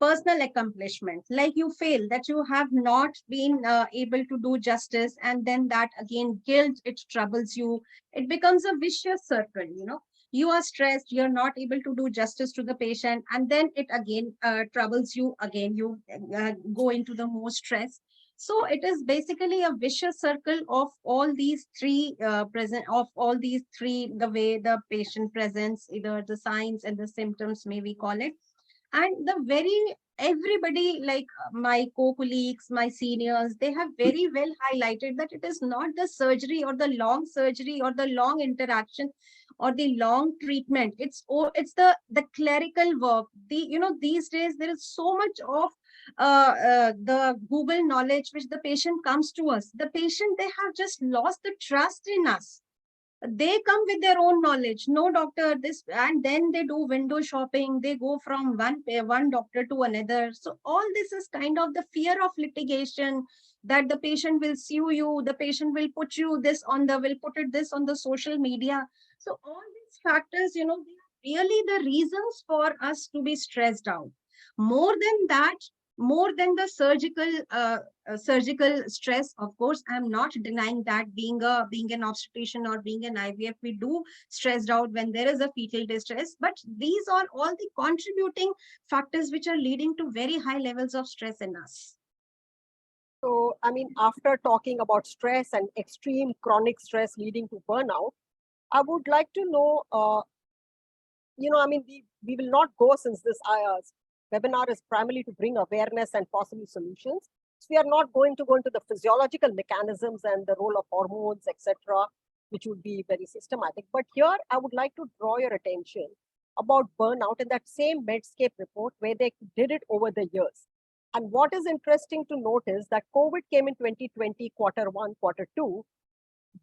personal accomplishment, like you feel that you have not been able to do justice, and then that again guilt, it troubles you. It becomes a vicious circle. You are stressed, you're not able to do justice to the patient, and then it again troubles you again, you go into the more stress. So it is basically a vicious circle of all these three the way the patient presents, either the signs and the symptoms, may we call it. And everybody, like my co-colleagues, my seniors, they have very well highlighted that it is not the surgery or the long interaction or the long treatment. It's the clerical work. These days there is so much of the Google knowledge which the patient comes to us. The patient, they have just lost the trust in us. They come with their own knowledge, no doctor this, and then they do window shopping, they go from one doctor to another. So all this is kind of the fear of litigation, that the patient will sue you, the patient will put this on the social media. So all these factors, they are really the reasons for us to be stressed out. More than that, more than the surgical stress, of course, I'm not denying that being an obstetrician or being an IVF, we do stressed out when there is a fetal distress, but these are all the contributing factors which are leading to very high levels of stress in us. So, I mean, after talking about stress and extreme chronic stress leading to burnout, I would like to know, I mean, we will not go, since this webinar is primarily to bring awareness and possible solutions. So we are not going to go into the physiological mechanisms and the role of hormones, etc., which would be very systematic. But here, I would like to draw your attention about burnout in that same Medscape report where they did it over the years. And what is interesting to note is that COVID came in 2020, Q1, Q2,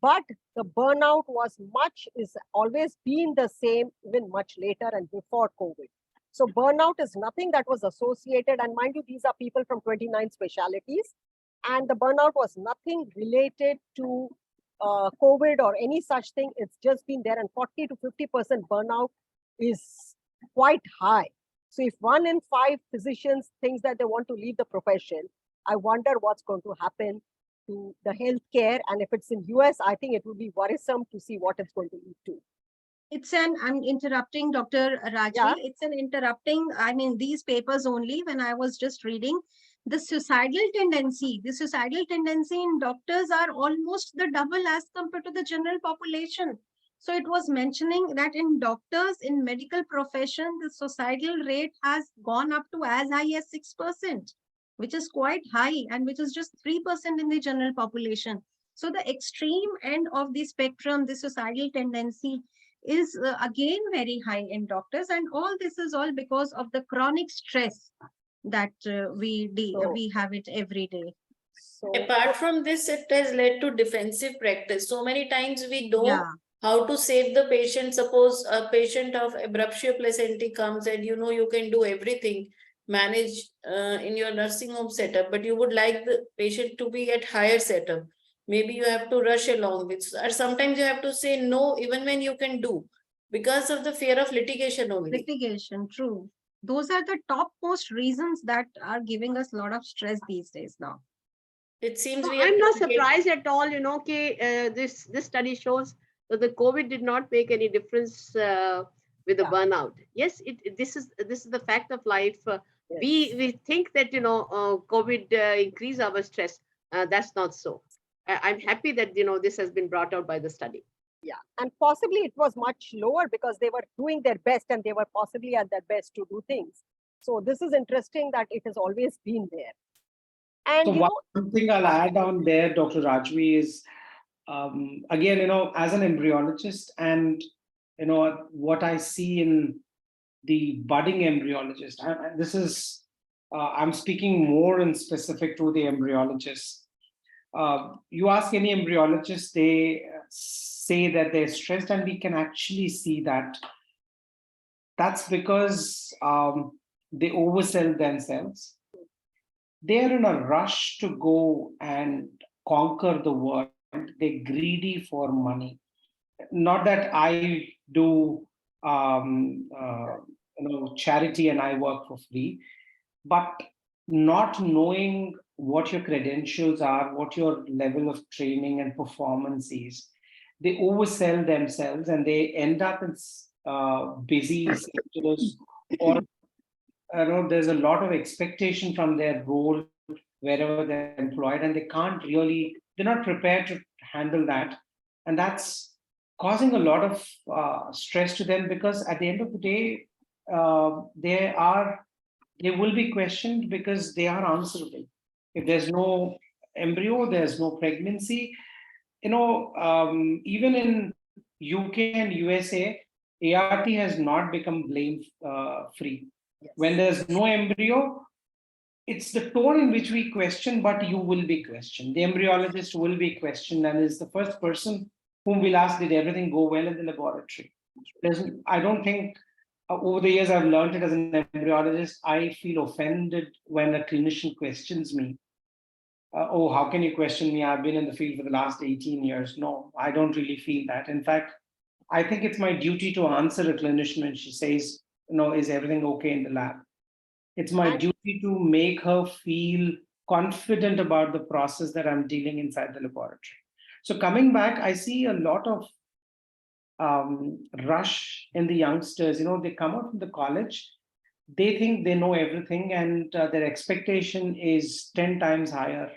but the burnout is always been the same even much later and before COVID. So burnout is nothing that was associated, and mind you, these are people from 29 specialties, and the burnout was nothing related to COVID or any such thing. It's just been there, and 40 to 50% burnout is quite high. So if 1 in 5 physicians thinks that they want to leave the profession, I wonder what's going to happen to the healthcare. And if it's in US, I think it would be worrisome to see what it's going to lead to. I'm interrupting Dr. Raji. Yeah. I mean, these papers only, when I was just reading, the suicidal tendency in doctors are almost the double as compared to the general population. So it was mentioning that in doctors, in medical profession, the suicidal rate has gone up to as high as 6%, which is quite high, and which is just 3% in the general population. So the extreme end of the spectrum, the suicidal tendency, is again very high in doctors, and all this is all because of the chronic stress that we have it every day. So Apart from this, it has led to defensive practice. So many times we know Yeah. how to save the patient. Suppose a patient of abruptio placenti comes and you can do everything, manage in your nursing home setup, but you would like the patient to be at higher setup. Maybe you have to rush along with, or sometimes you have to say no, even when you can do, because of the fear of litigation only. Litigation, true. Those are the topmost reasons that are giving us a lot of stress these days now. It seems No, we I'm have not to get- surprised at all, this study shows that the COVID did not make any difference with the Yeah. burnout. Yes, this is the fact of life. Yes. We think that COVID increased our stress. That's not so. I'm happy that this has been brought out by the study. Yeah, and possibly it was much lower because they were doing their best, and they were possibly at their best to do things. So this is interesting that it has always been there. And So one thing I'll add on there, Dr. Rajvi, is again, as an embryologist, and what I see in the budding embryologist, I'm speaking more in specific to the embryologists. You ask any embryologist, they say that they're stressed, and we can actually see that. That's because they oversell themselves. They're in a rush to go and conquer the world. They're greedy for money. Not that I do charity and I work for free, but not knowing what your credentials are, what your level of training and performance is, they oversell themselves, and they end up in busy sectors, or there's a lot of expectation from their role wherever they're employed, and they're not prepared to handle that. And that's causing a lot of stress to them, because at the end of the day, they will be questioned because they are answerable. If there's no embryo, there's no pregnancy. Even in UK and USA, ART has not become blame free. yes. When there's no embryo, it's the tone in which we question, but you will be questioned. The embryologist will be questioned, and is the first person whom we'll ask, did everything go well in the laboratory? I don't think, over the years I've learned it as an embryologist, I feel offended when a clinician questions me. Oh, how can you question me? I've been in the field for the last 18 years. No, I don't really feel that. In fact, I think it's my duty to answer a clinician when she says, is everything okay in the lab? It's my duty to make her feel confident about the process that I'm dealing inside the laboratory. So coming back, I see a lot of rush in the youngsters. They come out from the college, they think they know everything, and their expectation is 10 times higher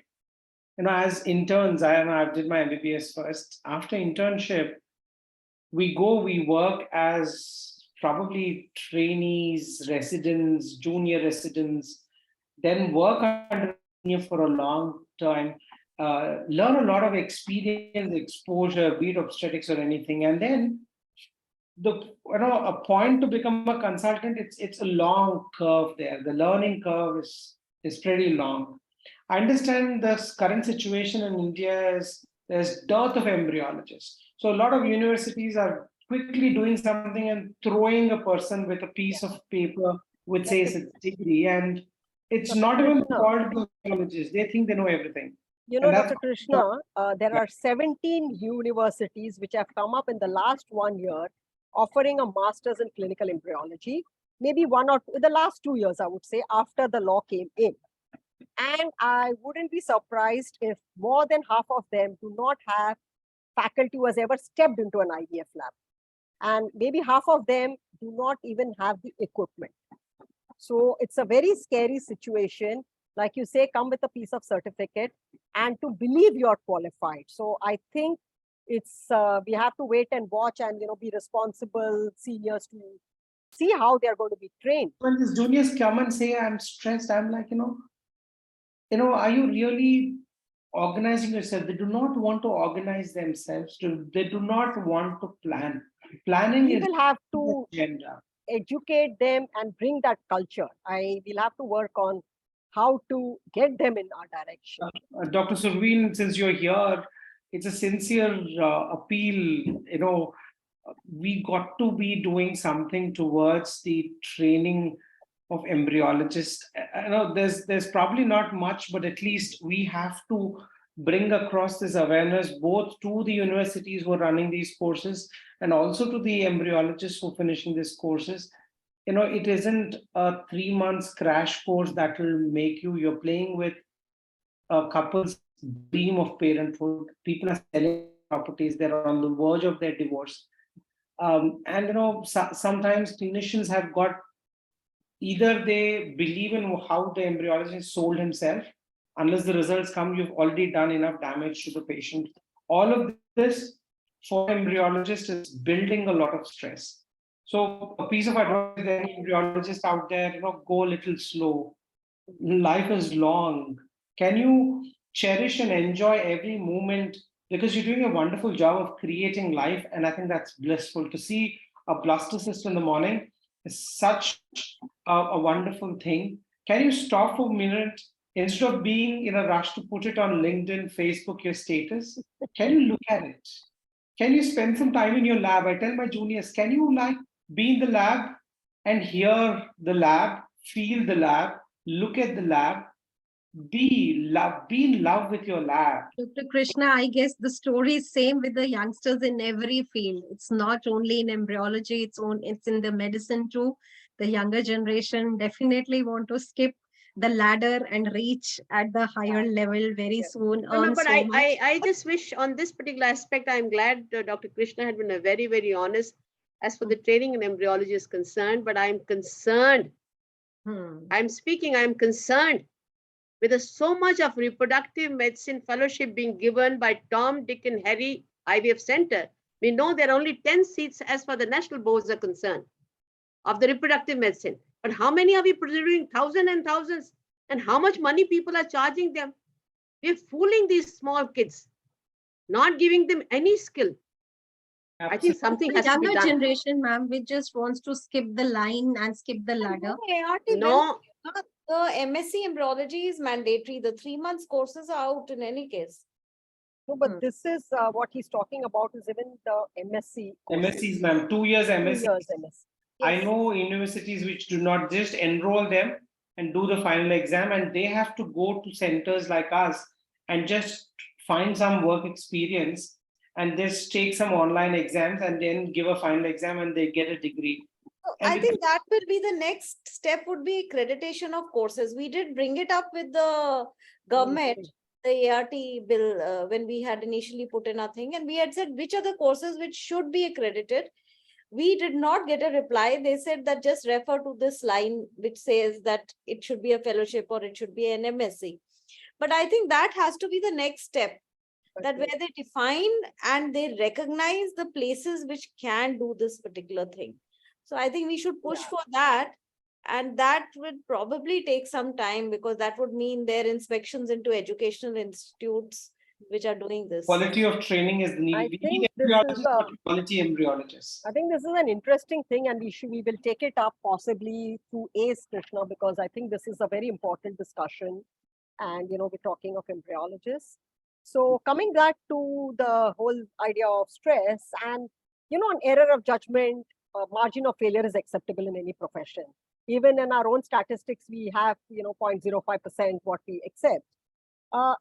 as interns, I did my MBBS first. After internship, we work as probably trainees, residents, junior residents, then work under senior for a long time, learn a lot of experience, exposure, be it obstetrics or anything, and then a point to become a consultant, it's a long curve there. The learning curve is pretty long. I understand the current situation in India is there's dearth of embryologists. So a lot of universities are quickly doing something and throwing a person with a piece of paper which says it's degree, and it's not even called embryologist. They think they know everything. You know, Dr. Krishna, there are 17 universities which have come up in the last 1 year offering a master's in clinical embryology, maybe one or two, the last 2 years, I would say, after the law came in. And I wouldn't be surprised if more than half of them do not have faculty who has ever stepped into an IVF lab. And maybe half of them do not even have the equipment. So it's a very scary situation. Like you say, come with a piece of certificate and to believe you're qualified. So I think it's we have to wait and watch and be responsible seniors to see how they're going to be trained. When these juniors come and say, I'm stressed, I'm like, are you really organizing yourself? They do not want to organize themselves. They do not want to plan. Planning We is will have to agenda. Educate them and bring that culture. Will have to work on how to get them in our direction. Dr. Surveen, since you're here, it's a sincere appeal. We got to be doing something towards the training of embryologists. I know there's probably not much, but at least we have to bring across this awareness both to the universities who are running these courses and also to the embryologists who are finishing these courses. It isn't a 3 months crash course that will make you're playing with a couple's dream of parenthood. People are selling properties, they're on the verge of their divorce. Sometimes clinicians have got, either they believe in how the embryologist sold himself, unless the results come, you've already done enough damage to the patient. All of this for embryologists is building a lot of stress. So a piece of advice to any embryologist out there, go a little slow. Life is long. Can you cherish and enjoy every moment, because you're doing a wonderful job of creating life, and I think that's blissful. To see a blastocyst in the morning is such a wonderful thing. Can you stop for a minute, instead of being in a rush to put it on LinkedIn, Facebook, your status? Can you look at it? Can you spend some time in your lab? I tell my juniors, can you be in the lab and hear the lab, feel the lab, look at the lab, be in love with your lab. Dr. Krishna, I guess the story is same with the youngsters in every field. It's not only in embryology, it's in the medicine too. The younger generation definitely want to skip the ladder and reach at the higher level very soon. No, but I just wish on this particular aspect, I'm glad Dr. Krishna had been a very, very honest as for the training in embryology is concerned, but I'm concerned. I'm concerned with so much of reproductive medicine fellowship being given by Tom, Dick, and Harry IVF Center. We know there are only 10 seats as far as the national boards are concerned of the reproductive medicine. But how many are we producing? Thousands and thousands. And how much money people are charging them? We're fooling these small kids, not giving them any skill. Absolutely. I think something has to be done. Younger generation, ma'am, which just wants to skip the line and skip the ladder. No. The MSc embryology is mandatory. The 3 months courses are out in any case. No, but this is what he's talking about is even the MSc. MSCs, ma'am, 2 years MSc. 2 years MSc. I Yes. know universities which do not just enroll them and do the final exam, and they have to go to centers like us and just find some work experience and just take some online exams and then give a final exam and they get a degree. I think that will be the next step, would be accreditation of courses. We did bring it up with the government, the ART bill, when we had initially put in a thing, and we had said which are the courses which should be accredited. We did not get a reply. They said that just refer to this line which says that it should be a fellowship or it should be an MSc. But I think that has to be the next step, that where they define and they recognize the places which can do this particular thing. So I think we should push for that. And that would probably take some time, because that would mean their inspections into educational institutes which are doing this. Quality of training is needed. We need embryologists, but quality embryologists. I think this is an interesting thing, and we will take it up possibly through ACE, Krishna, because I think this is a very important discussion. And, we're talking of embryologists. So coming back to the whole idea of stress and, an error of judgment, margin of failure is acceptable in any profession. Even in our own statistics, we have, 0.05% what we accept. On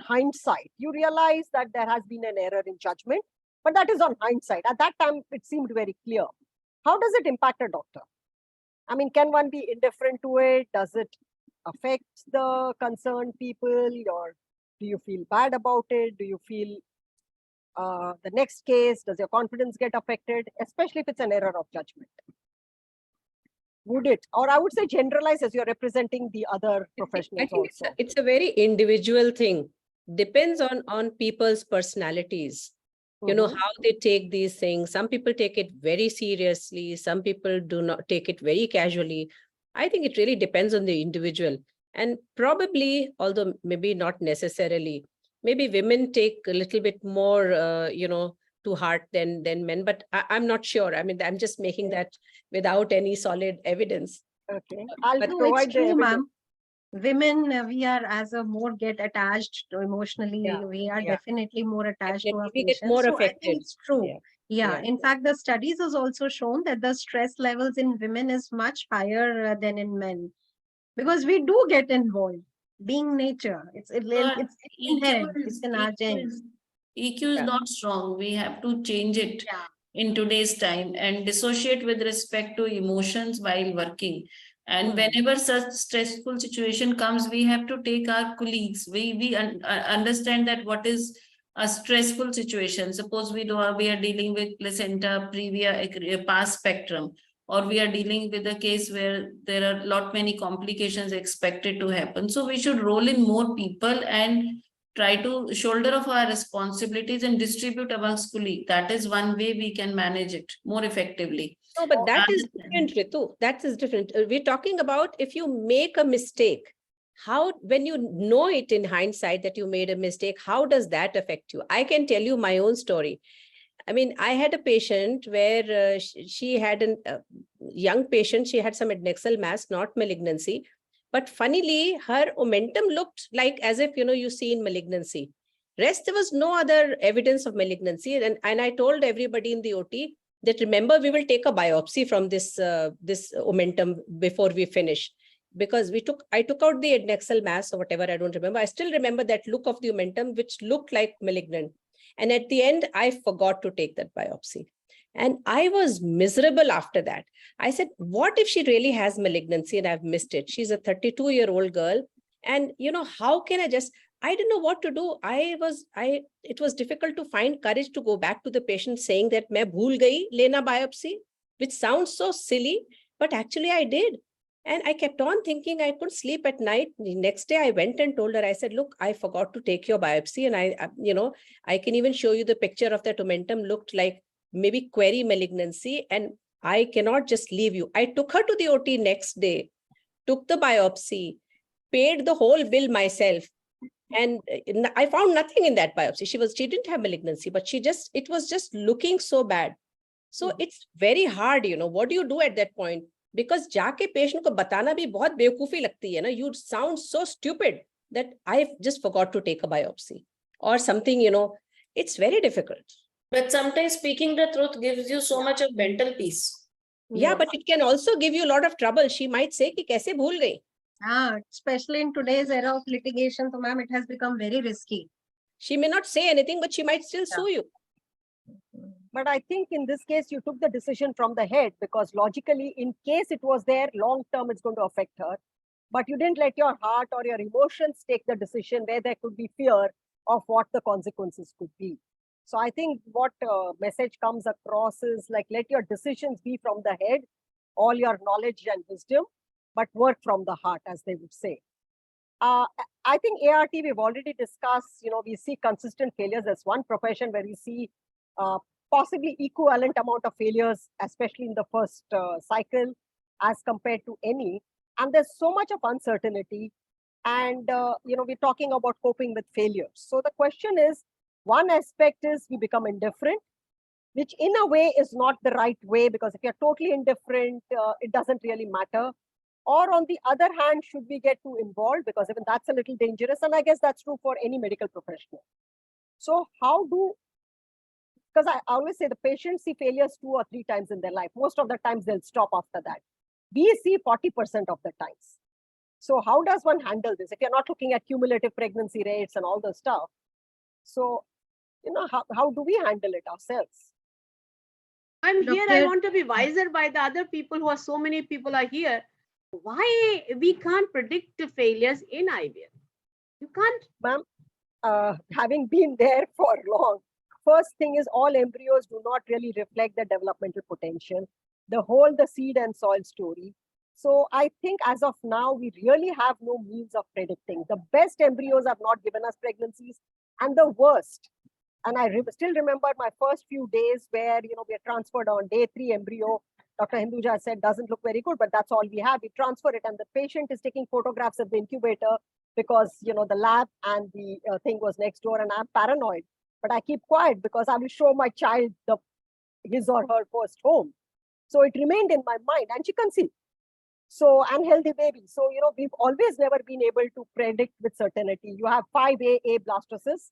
hindsight, you realize that there has been an error in judgment, but that is on hindsight. At that time, it seemed very clear. How does it impact a doctor? I mean, can one be indifferent to it? Does it affect the concerned people, or do you feel bad about it? Do you feel the next case, does your confidence get affected, especially if it's an error of judgment? Would it, or I would say generalize as you're representing the other professionals I think also? it's a very individual thing. Depends on people's personalities. How they take these things. Some people take it very seriously. Some people do not take it very casually. I think it really depends on the individual. And probably, although maybe not necessarily, maybe women take a little bit more, to heart than men, but I'm not sure. I mean, I'm just making that without any solid evidence. Okay, But it's true, ma'am. Women, we are more get attached to emotionally. Yeah. We are definitely more attached to our We patients. get more So I affected. think it's true. Yeah. In fact, the studies has also shown that the stress levels in women is much higher than in men, because we do get involved. Being nature, it's inherent. It's in our genes. EQ is not strong. We have to change it in today's time and dissociate with respect to emotions while working. And whenever such stressful situation comes, we have to take our colleagues. We understand that what is a stressful situation. Suppose we are dealing with placenta previa past spectrum, or we are dealing with a case where there are many complications expected to happen. So we should roll in more people and try to shoulder of our responsibilities and distribute amongst colleagues. That is one way we can manage it more effectively. No, but that is different, Ritu. That is different. We're talking about if you make a mistake, when you know it in hindsight that you made a mistake, how does that affect you? I can tell you my own story. I mean, I had a patient where she had a young patient. She had some adnexal mass, not malignancy. But funnily, her omentum looked like as if, you see in malignancy. Rest, there was no other evidence of malignancy. And I told everybody in the OT that, remember, we will take a biopsy from this omentum before we finish. Because I took out the adnexal mass or whatever, I don't remember. I still remember that look of the omentum, which looked like malignant. And at the end, I forgot to take that biopsy. And I was miserable after that. I said, what if she really has malignancy and I've missed it? She's a 32-year-old girl. And, how can I didn't know what to do. It was difficult to find courage to go back to the patient saying that main bhool gayi lena biopsy, which sounds so silly, but actually I did. And I kept on thinking I couldn't sleep at night. The next day I went and told her, I said, look, I forgot to take your biopsy. And I can even show you the picture of that omentum, looked like maybe query malignancy, and I cannot just leave you. I took her to the OT next day, took the biopsy, paid the whole bill myself. And I found nothing in that biopsy. She didn't have malignancy, but it was just looking so bad. So it's very hard, what do you do at that point? Because जाके patient को बताना भी बहुत बेवकूफी लगती है ना. You sound so stupid that I just forgot to take a biopsy or something, it's very difficult. But sometimes speaking the truth gives you so much of mental peace. Yeah, but it can also give you a lot of trouble. She might say कि कैसे भूल गई. Especially in today's era of litigation, so ma'am, it has become very risky. She may not say anything, but she might still sue you. But I think in this case, you took the decision from the head, because logically, in case it was there, long term, it's going to affect her. But you didn't let your heart or your emotions take the decision where there could be fear of what the consequences could be. So I think what message comes across is like, let your decisions be from the head, all your knowledge and wisdom, but work from the heart, as they would say. I think ART, we've already discussed, we see consistent failures as one profession where we see possibly equivalent amount of failures, especially in the first cycle as compared to any. And there's so much of uncertainty. And, we're talking about coping with failures. So the question is, one aspect is we become indifferent, which in a way is not the right way, because if you're totally indifferent, it doesn't really matter. Or on the other hand, should we get too involved? Because even that's a little dangerous. And I guess that's true for any medical professional. So because I always say the patients see failures 2 or 3 times in their life. Most of the times they'll stop after that. We see 40% of the times. So how does one handle this? If you're not looking at cumulative pregnancy rates and all the stuff. So, how do we handle it ourselves? I'm here, I Doctor- want to be wiser by the other people who are so many people are here. Why we can't predict the failures in IVF? You can't. Ma'am, having been there for long, first thing is all embryos do not really reflect their developmental potential. The seed and soil story. So I think as of now, we really have no means of predicting. The best embryos have not given us pregnancies, and the worst. And I still remember my first few days where, we are transferred on day 3 embryo. Dr. Hinduja said, doesn't look very good, but that's all we have. We transfer it, and the patient is taking photographs of the incubator because, the lab and the thing was next door, and I'm paranoid. But I keep quiet because I will show my child his or her first home. So it remained in my mind, and she conceived. So, and healthy baby. So, we've always never been able to predict with certainty. You have 5A blastocysts,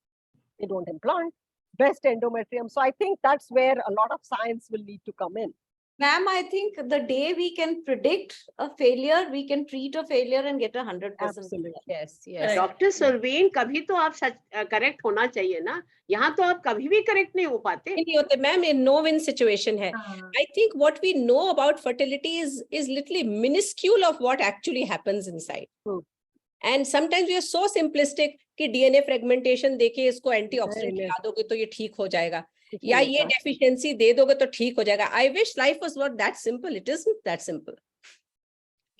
they don't implant, breast endometrium. So I think that's where a lot of science will need to come in. Ma'am, I think the day we can predict a failure, we can treat a failure and get 100%. Absolutely. Yes, yes. Doctor Sarveen, कभी तो आप सच correct होना चाहिए ना. यहाँ तो आप कभी भी करेक्ट नहीं हो पाते. नहीं होते मैम, in no-win situation है. I think what we know about fertility is literally minuscule of what actually happens inside. And sometimes we are so simplistic कि DNA fragmentation देके इसको antioxidant खिला दोगे तो ये ठीक हो जाएगा. या ये deficiency दे दोगे तो ठीक हो जाएगा. I wish life was not that simple. It isn't that simple.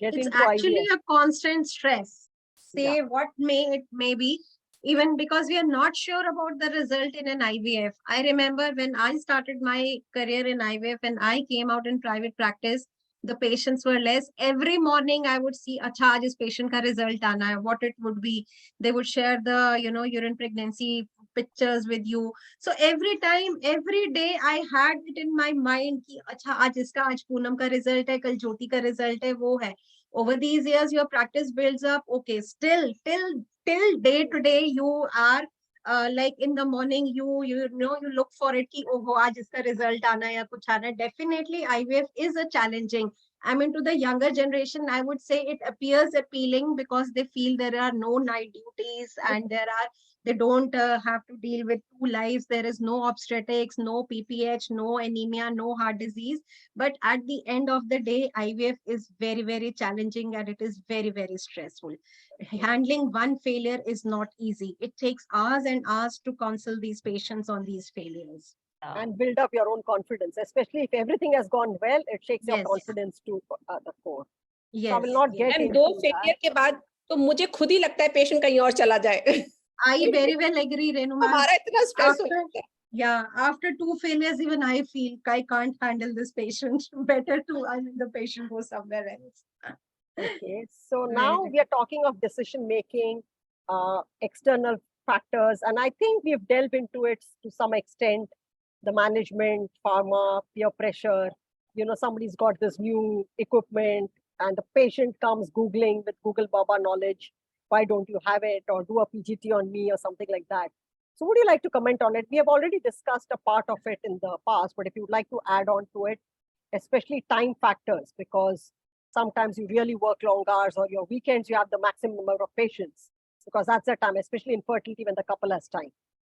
It's actually a constant stress. Say what it may be, even because we are not sure about the result in an IVF. I remember when I started my career in IVF and I came out in private practice, the patients were less. Every morning I would see, acha, aaj is patient ka result aana hai, what it would be. They would share the, urine pregnancy pictures with you. So every time, every day I had it in my mind ki, acha, aaj Poonam ka result hai, kal Jyoti ka result hai, wo hai. Over these years, your practice builds up. Okay, still, till day to day, you are like in the morning, you look for it ki, oh, aaj iska result aana hai ya kuch aana hai. Definitely, IVF is a challenging. I mean, to the younger generation, I would say it appears appealing because they feel there are no night duties and they don't have to deal with 2 lives. There is no obstetrics, no PPH, no anemia, no heart disease. But at the end of the day, IVF is very, very challenging and it is very, very stressful. Handling one failure is not easy. It takes hours and hours to counsel these patients on these failures. And build up your own confidence, especially if everything has gone well, it shakes your confidence to the core. Yes. So I will not get into 2 failure के बाद तो मुझे खुद ही लगता है patient कहीं और चला जाए. I very well agree, Renu ma'am. हमारा इतना stress हो जाता है. Yeah, after 2 failures, even I feel I can't handle this patient. Better to the patient go somewhere else. Okay, so now we are talking of decision making, external factors, and I think we've delved into it to some extent. The management, pharma, peer pressure, somebody's got this new equipment and the patient comes Googling with Google Baba knowledge. Why don't you have it? Or do a PGT on me or something like that. So would you like to comment on it? We have already discussed a part of it in the past, but if you would like to add on to it, especially time factors, because sometimes you really work long hours or your weekends, you have the maximum number of patients because that's the time, especially in fertility when the couple has time.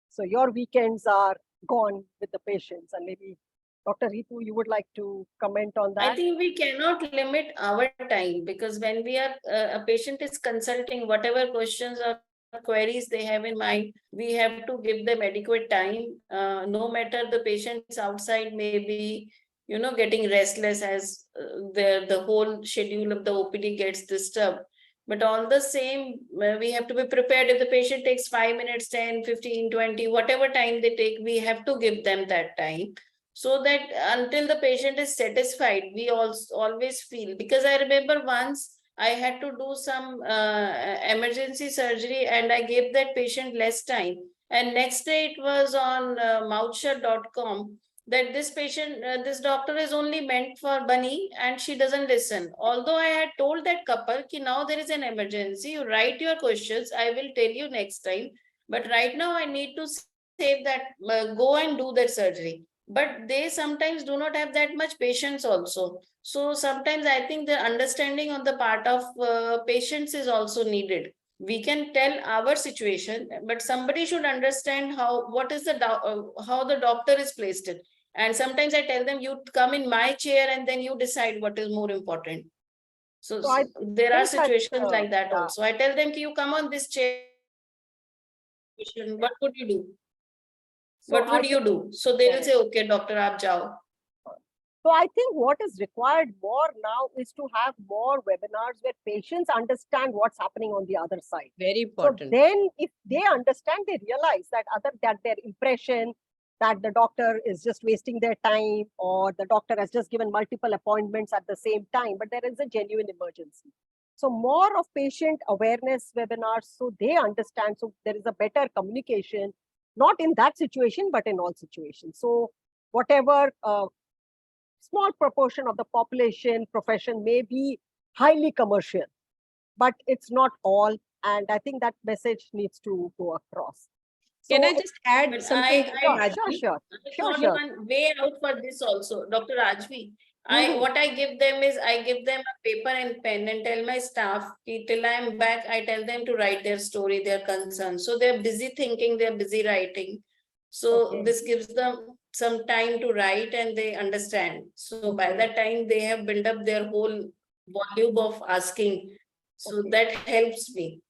So your weekends are gone with the patients, and maybe Dr. Ritu, you would like to comment on that? I think we cannot limit our time because when we are a patient is consulting, whatever questions or queries they have in mind, we have to give them adequate time. No matter the patients outside may be, getting restless as the whole schedule of the OPD gets disturbed. But all the same, we have to be prepared. If the patient takes 5 minutes, 10, 15, 20, whatever time they take, we have to give them that time. So that until the patient is satisfied, we also always feel. Because I remember once I had to do some emergency surgery and I gave that patient less time. And next day it was on mouthshut.com that this patient, this doctor is only meant for Bunny and she doesn't listen. Although I had told that couple ki now there is an emergency, you write your questions, I will tell you next time. But right now I need to save that, go and do that surgery. But they sometimes do not have that much patience also. So sometimes I think the understanding on the part of patients is also needed. We can tell our situation, but somebody should understand what is the how the doctor is placed in. And sometimes I tell them, you come in my chair and then you decide what is more important. So, So I there are think that, situations like that yeah. also. I tell them, you come on this chair. What would you do? So What would you do? So they will Correct. say, okay, doctor, aap jao. So I think what is required more now is to have more webinars where patients understand what's happening on the other side. Very So important. then if they understand, they realize that their impression that the doctor is just wasting their time or the doctor has just given multiple appointments at the same time, but there is a genuine emergency. So more of patient awareness webinars so they understand, so there is a better communication, not in that situation, but in all situations. So whatever small proportion of the population profession may be highly commercial, but it's not all. And I think that message needs to go across. Can I So, just add But something? I sure. thought one way out for this also, Dr. Rajvi. What I give them is I give them a paper and pen and tell my staff till I am back, I tell them to write their story, their concerns. So they're busy thinking, they're busy writing. So Okay. this gives them some time to write and they understand. So by that time they have built up their whole volume of asking. So that helps me.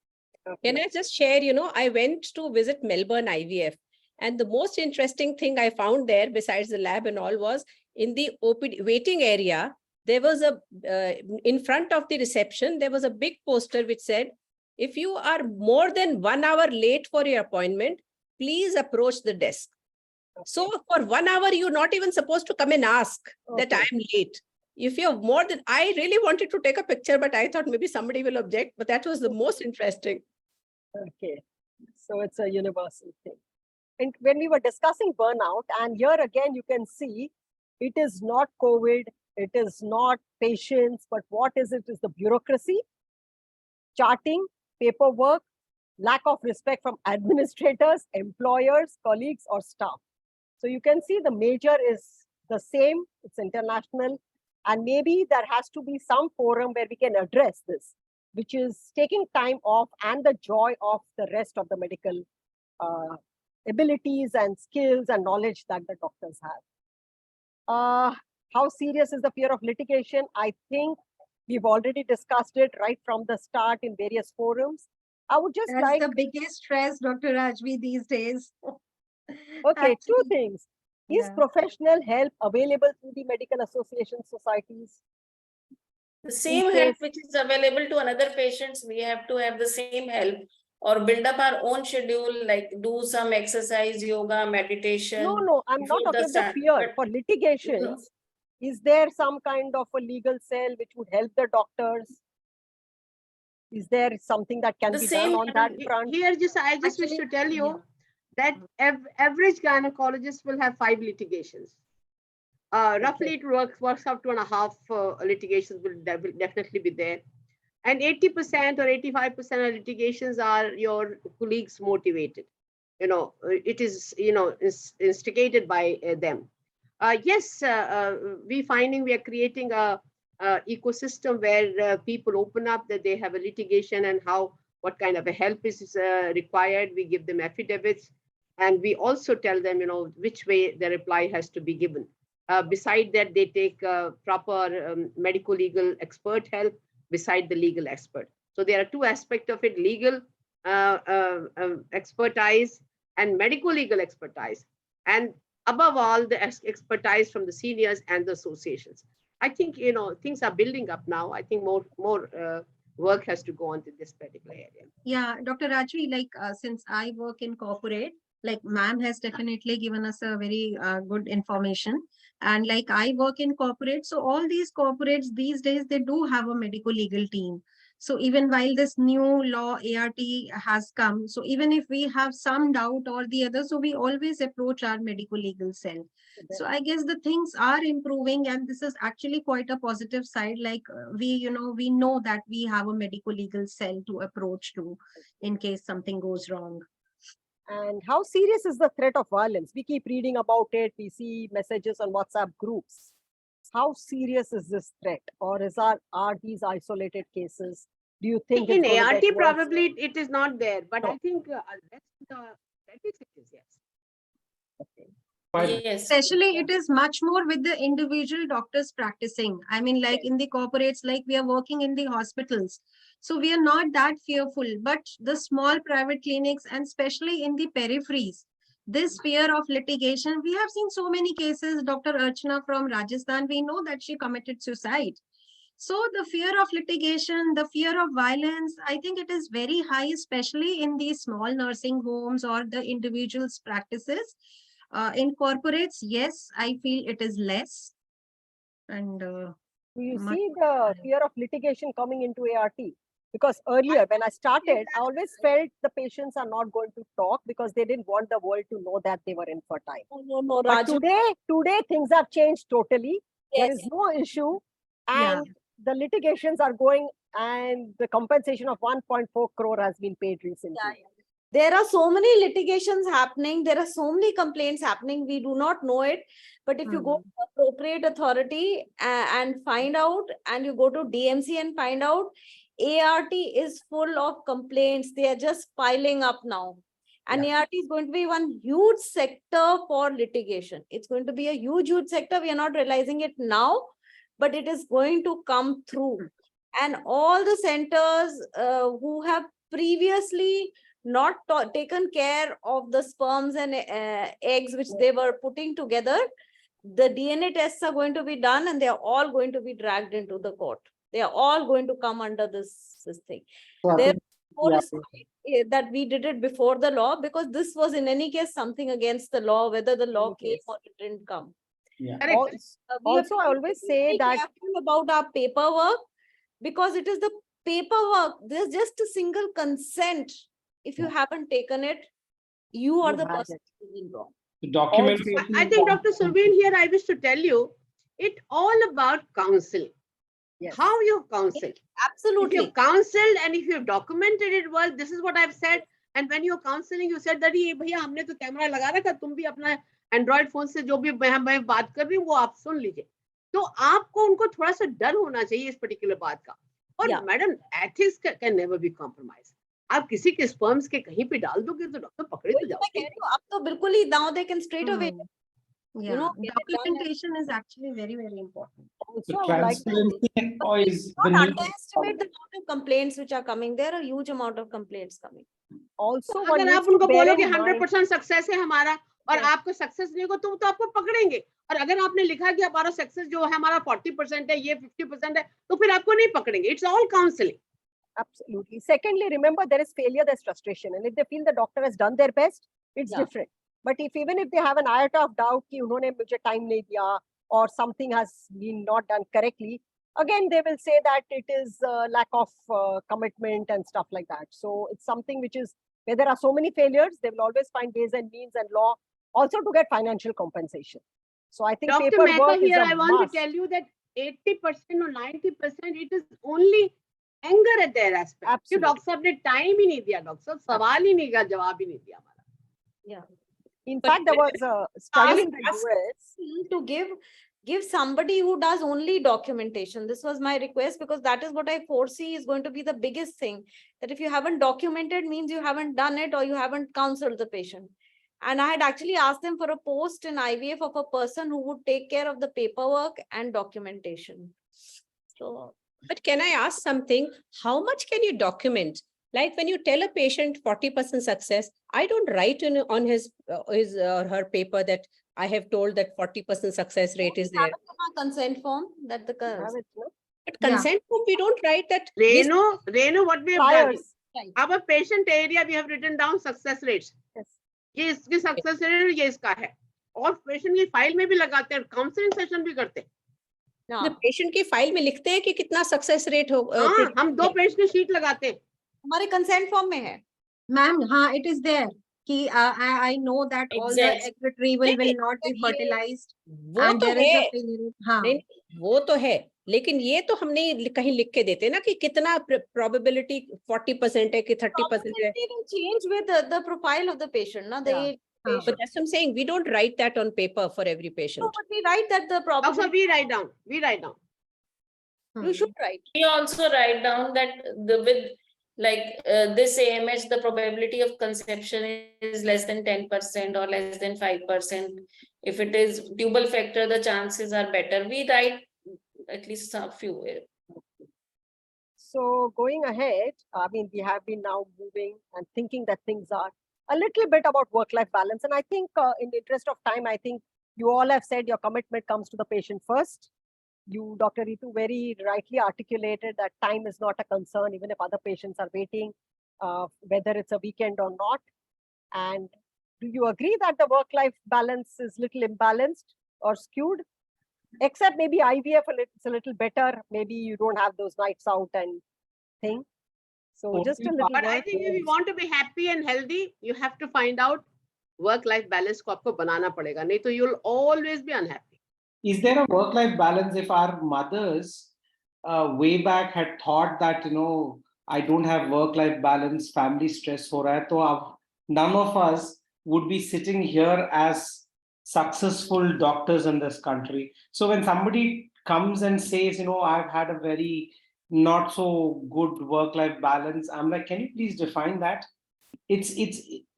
Can I just share, I went to visit Melbourne IVF. And the most interesting thing I found there, besides the lab and all, was in the OPD waiting area, there was in front of the reception, there was a big poster which said, if you are more than 1 hour late for your appointment, please approach the desk. So for 1 hour, you're not even supposed to come and ask that I'm late. If you're more than, I really wanted to take a picture, but I thought maybe somebody will object, but that was the most interesting. Okay, so it's a universal thing. And when we were discussing burnout, and here again, you can see it is not COVID, it is not patience, but what is it is the bureaucracy, charting, paperwork, lack of respect from administrators, employers, colleagues, or staff. So you can see the major is the same, it's international, and maybe there has to be some forum where we can address this, which is taking time off and the joy of the rest of the medical abilities and skills and knowledge that the doctors have. How serious is the fear of litigation? I think we've already discussed it right from the start in various forums. I would just That's the biggest stress, Dr. Rajvi, these days. Okay, two things. Is professional help available through the medical association societies? The same help which is available to another patients, we have to have the same help or build up our own schedule, like do some exercise, yoga, meditation. No, I'm not talking about the fear. For litigations, is there some kind of a legal cell which would help the doctors? Is there something that can be done on that front? Here, I just wish to tell you that average gynecologist will have 5 litigations. Roughly, it works out 2.5 litigations will definitely be there. And 80% or 85% of litigations are your colleagues motivated. It is, instigated by them. Yes, we are creating a ecosystem where people open up that they have a litigation and what kind of a help is required. We give them affidavits, and we also tell them, which way the reply has to be given. Beside that, they take proper medical legal expert help beside the legal expert. So there are 2 aspects of it: legal expertise and medical legal expertise, and above all, the expertise from the seniors and the associations. I think things are building up now. I think more work has to go on to this particular area. Yeah, Dr. Rajvi, like since I work in corporate, like ma'am has definitely given us a very good information. And like I work in corporate, so all these corporates these days, they do have a medical legal team. So even while this new law ART has come, so even if we have some doubt or the other, so we always approach our medical legal cell. So I guess the things are improving, and this is actually quite a positive side. Like we know that we have a medical legal cell to approach to in case something goes wrong. And how serious is the threat of violence? We keep reading about it. We see messages on WhatsApp groups. How serious is this threat, or are these isolated cases? Do you think In it's gonna ART get worse? probably it is not there, but No. I think rest the statistics is yes. Okay. Yes. Especially it is much more with the individual doctors practicing. I mean, like in the corporates, like we are working in the hospitals. So we are not that fearful, but the small private clinics and especially in the peripheries, this fear of litigation, we have seen so many cases. Dr. Archana from Rajasthan, we know that she committed suicide. So the fear of litigation, the fear of violence, I think it is very high, especially in these small nursing homes or the individuals' practices. In corporates, yes, I feel it is less. And Do you much see the fear of litigation coming into ART? Because earlier, when I started, I always felt the patients are not going to talk because they didn't want the world to know that they were infertile. No, But Raju. today things have changed totally. There Yes. is no issue, Yeah. and the litigations are going, and the compensation of 1.4 crore has been paid recently. There are so many litigations happening. There are so many complaints happening. We do not know it. But if you go to appropriate authority and find out, and you go to DMC and find out, ART is full of complaints. They are just piling up now. And ART is going to be one huge sector for litigation. It's going to be a huge, huge sector. We are not realizing it now, but it is going to come through. And all the centers who have previously not taken care of the sperms and eggs which they were putting together, the DNA tests are going to be done and they are all going to be dragged into the court. They are all going to come under this thing. So I There think- is that we did it before the law, because this was in any case something against the law, whether the law came or it didn't come. Yeah. Correct. We have Also, to I be always very say that careful about our paperwork, because it is the paperwork. There's just a single consent. If you haven't taken it, you are You the had person it. who is wrong. The documentation. I think Dr. Surveen here, I wish to tell you, it all about counsel. yes. How you counsel. If Absolutely. you've counseled and if you've documented it well, this is what I've said. And when you're counseling, you said that ये भैया हमने तो camera लगा रखा, तुम भी अपना Android phone से जो भी मैं बात कर रही हूँ वो आप सुन लीजिए. तो आपको उनको थोड़ा सा डर होना चाहिए इस पर्टिकुलर बात का. और Yeah. Madam, ethics can never be compromise. आप किसी के स्पर्म्स के कहीं पे डाल दोगे तो डॉक्टर पकड़े तो मैं कह जाओगे. रही हूँ, अब तो बिल्कुल ही now they can straight away. Yeah, know, get it done. documentation is actually very, very important. Also, The I would like to transparency is the Don't new. underestimate the amount of complaints which are coming. There are a huge amount of complaints coming. also one अगर needs आप to उनको bear बोलोगे in mind- 100% success है हमारा और Yeah. आपको success नहीं होगा तो आपको पकड़ेंगे. और अगर आपने लिखा कि हमारा सक्सेस जो है हमारा 40% है, ये 50% है, तो फिर आपको नहीं पकड़ेंगे. It's all counselling. Absolutely. Secondly, remember there is failure, there's frustration. And if they feel the doctor has done their best, it's Yeah. different. But if even if they have an iota of doubt कि उन्होंने मुझे time नहीं दिया or something has been not done correctly, again, they will say that it is lack of commitment and stuff like that. So it's something which is, where there are so many failures, they will always find ways and means and law also to get financial compensation. So I think Dr. paperwork Mehta, is here a I want must. to tell you that 80% or 90% it is only anger at their aspect. कि Absolutely. Doctor साहब ने time ही नहीं दिया, doctor साहब सवाल ही नहीं किया, जवाब ही नहीं दिया हमारा. In But fact, there was a study in the ask- US. To give somebody who does only documentation. This was my request, because that is what I foresee is going to be the biggest thing. That if you haven't documented, means you haven't done it or you haven't counseled the patient. And I had actually asked them for a post in IVF of a person who would take care of the paperwork and documentation. So But can I ask something? How much can you document? Like when you tell a patient 40% success, I don't write on his or her paper that I have told that 40% success rate is we have there. it on our consent form that the Have it, no? But Yeah. consent form, we don't write that. this- Renu, what we have done? Priors. Our patient area, we have written down success rates. Yes. ये इसकी success rate ये इसका है. और patient की file में भी लगाते हैं, counseling session भी करते हैं. The patient की फाइल में लिखते हैं कि कितना सक्सेस रेट हो. हाँ, हम 2 पेज की शीट लगाते हैं. हमारे कंसेंट फॉर्म में है. Ma'am, it is there. I know that all the Exact. egg retrieval will नहीं, not be ये- fertilized वो and तो there is है. a failure. हाँ. नहीं, वो तो है, लेकिन ये तो हमने कहीं लिख के देते ना कि कितना प्रोबेबिलिटी 40% है कि 30% है. Probability will change with the profile of the patient. Na? Yeah. Patient. But that's what I'm saying. We don't write that on paper for every patient. No, but we write that the Also, probability. we write down. You should write. We also write down that with this AMH, the probability of conception is less than 10% or less than 5%. If it is tubal factor, the chances are better. We write at least a few. So going ahead, I mean, we have been now moving and thinking that things are a little bit about work-life balance. And I think in the interest of time, I think you all have said your commitment comes to the patient first. You, Dr. Ritu, very rightly articulated that time is not a concern, even if other patients are waiting, whether it's a weekend or not. And do you agree that the work-life balance is little imbalanced or skewed? Except maybe IVF, it's a little better. Maybe you don't have those nights out and thing. So just a little. But I think if you want to be happy and healthy, you have to find out work-life balance को आपको बनाना पड़ेगा. नहीं तो you'll always be unhappy. Is there a work-life balance if our mothers way back had thought that, I don't have work-life balance, family stress ho raha hai, to none of us would be sitting here as successful doctors in this country. So when somebody comes and says, I've had a very not so good work-life balance, I'm like, can you please define that? It's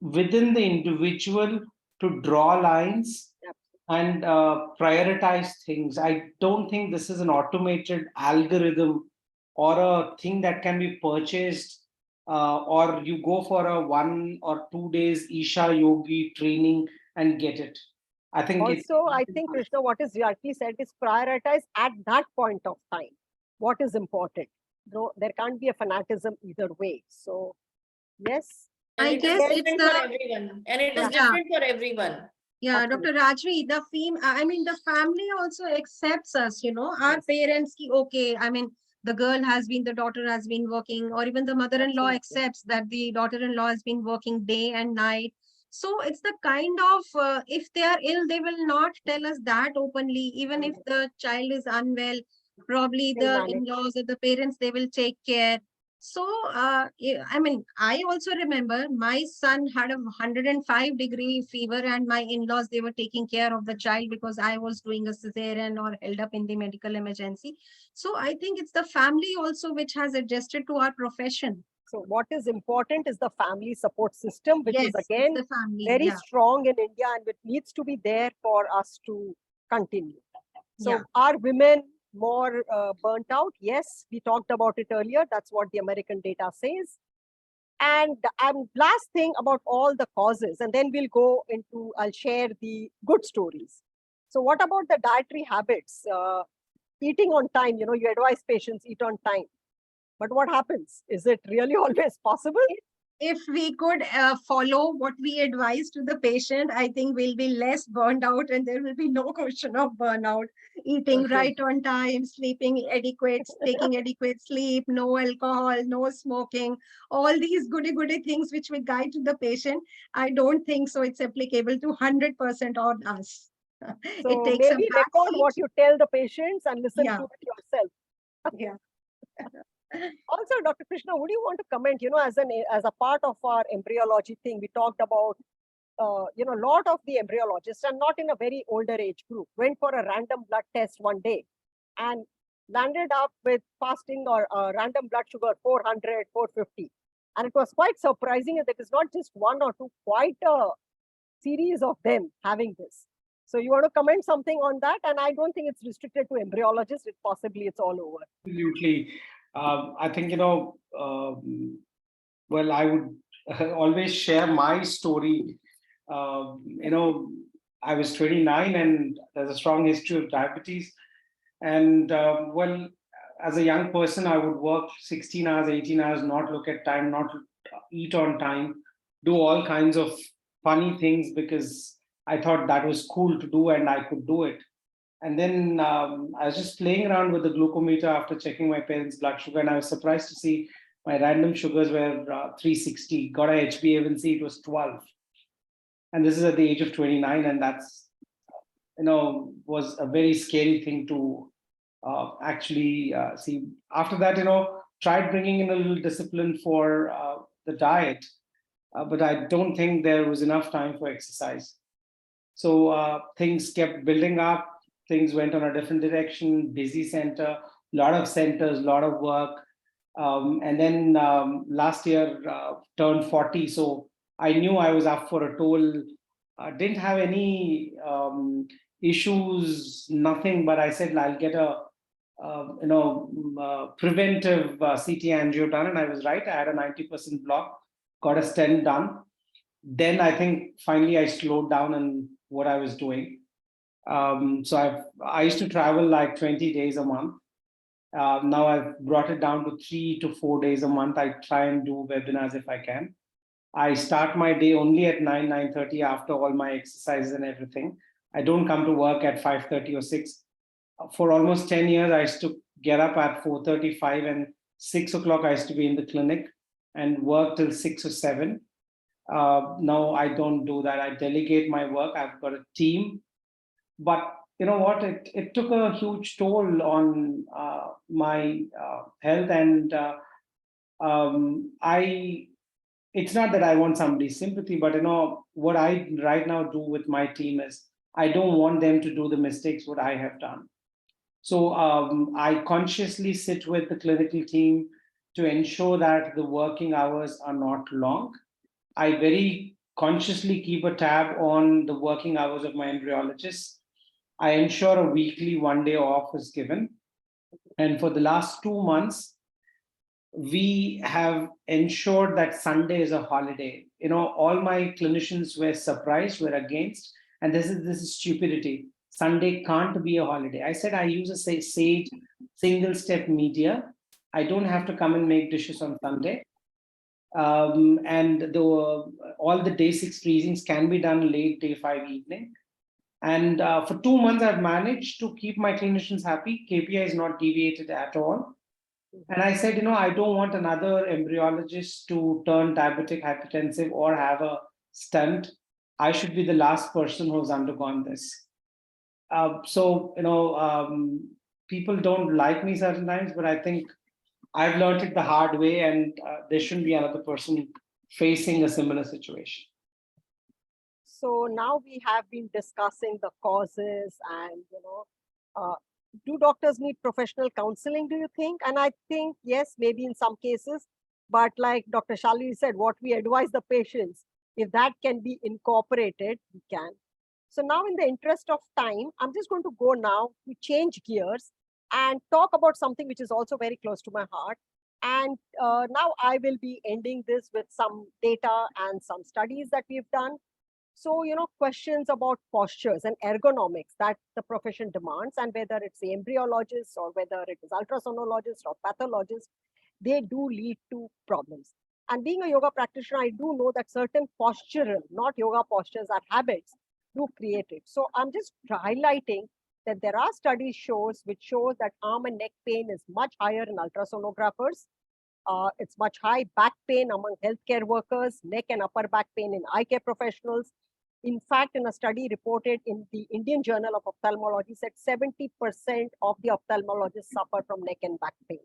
within the individual to draw lines and prioritize things. I don't think this is an automated algorithm or a thing that can be purchased or you go for a 1 or 2 days Isha Yogi training and get it. I think also, I think, Krishna, what is rightly said is prioritize at that point of time what is important. No, there can't be a fanatism either way. So, yes. And I it is guess it's different for everyone. And it is Yeah. different for everyone. Yeah, Dr. Rajvi, the family also accepts us, our parents, okay, the daughter has been working, or even the mother-in-law accepts that the daughter-in-law has been working day and night. So it's the kind of, if they are ill, they will not tell us that openly, even if the child is unwell, probably the in-laws or the parents, they will take care. So, I also remember my son had a 105-degree fever and my in-laws, they were taking care of the child because I was doing a cesarean or held up in the medical emergency. So I think it's the family also which has adjusted to our profession. So what is important is the family support system, which is Yes, again the family, very yeah. strong in India and it needs to be there for us to continue. So Yeah. are women more burnt out? Yes, we talked about it earlier. That's what the American data says. And last thing about all the causes, and then we'll go into, I'll share the good stories. So what about the dietary habits? Eating on time, you advise patients eat on time. But what happens? Is it really always possible? If we could follow what we advise to the patient, I think we'll be less burned out and there will be no question of burnout. Eating right on time, sleeping adequate, taking adequate sleep, no alcohol, no smoking, all these goody things which we guide to the patient. I don't think so it's applicable to 100% on us. So It takes maybe a back record what seat. you tell the patients and listen Yeah. to it yourself. Yeah. Also, Dr. Krishna, would you want to comment, as a part of our embryology thing, we talked about, a lot of the embryologists, and not in a very older age group, went for a random blood test one day and landed up with fasting or random blood sugar 400, 450. And it was quite surprising that it is not just one or two, quite a series of them having this. So you want to comment something on that? And I don't think it's restricted to embryologists. Possibly it's all over. Absolutely. I think, well, I would always share my story. I was 29 and there's a strong history of diabetes. And as a young person, I would work 16 hours, 18 hours, not look at time, not eat on time, do all kinds of funny things because I thought that was cool to do and I could do it. And then I was just playing around with the glucometer after checking my parents' blood sugar, and I was surprised to see my random sugars were 360. Got a HbA1c, it was 12. And this is at the age of 29, and that's, was a very scary thing to actually see. After that, tried bringing in a little discipline for the diet, but I don't think there was enough time for exercise. So things kept building up. Things went on a different direction, busy center, a lot of centers, a lot of work. And then last year turned 40. So I knew I was up for a toll. Didn't have any issues, nothing, but I said, I'll get a preventive CT angio done. And I was right. I had a 90% block, got a stent done. Then I think finally I slowed down in what I was doing. So I used to travel like 20 days a month. Now I've brought it down to 3 to 4 days a month. I try and do webinars if I can. I start my day only at 9:30 after all my exercises and everything. I don't come to work at 5:30 or 6. For almost 10 years, I used to get up at 4:35 and 6 o'clock I used to be in the clinic and work till 6 or 7. Now I don't do that. I delegate my work. I've got a team. But you know what? It took a huge toll on my health, and it's not that I want somebody's sympathy, but what I right now do with my team is I don't want them to do the mistakes what I have done. So I consciously sit with the clinical team to ensure that the working hours are not long. I very consciously keep a tab on the working hours of my embryologists. I ensure a weekly 1 day off is given. And for the last 2 months, we have ensured that Sunday is a holiday. All my clinicians were surprised, were against, and this is stupidity. Sunday can't be a holiday. I said I use a Sage single step media. I don't have to come and make dishes on Sunday. And all the day 6 freezings can be done late day 5 evening. And for 2 months, I've managed to keep my clinicians happy. KPI is not deviated at all. And I said, I don't want another embryologist to turn diabetic hypertensive or have a stent. I should be the last person who's undergone this. People don't like me certain times, but I think I've learned it the hard way, and there shouldn't be another person facing a similar situation. So now we have been discussing the causes and, do doctors need professional counseling, do you think? And I think, yes, maybe in some cases, but like Dr. Shalini said, what we advise the patients, if that can be incorporated, we can. So now in the interest of time, I'm just going to go now to change gears and talk about something which is also very close to my heart. And now I will be ending this with some data and some studies that we've done. So, questions about postures and ergonomics that the profession demands, and whether it's the embryologist or whether it is ultrasonologist or pathologist, they do lead to problems. And being a yoga practitioner, I do know that certain postural, not yoga postures, are habits do create it. So I'm just highlighting that there are studies which show that arm and neck pain is much higher in ultrasonographers. It's much high back pain among healthcare workers, neck and upper back pain in eye care professionals. In fact, in a study reported in the Indian Journal of Ophthalmology, said 70% of the ophthalmologists suffer from neck and back pain.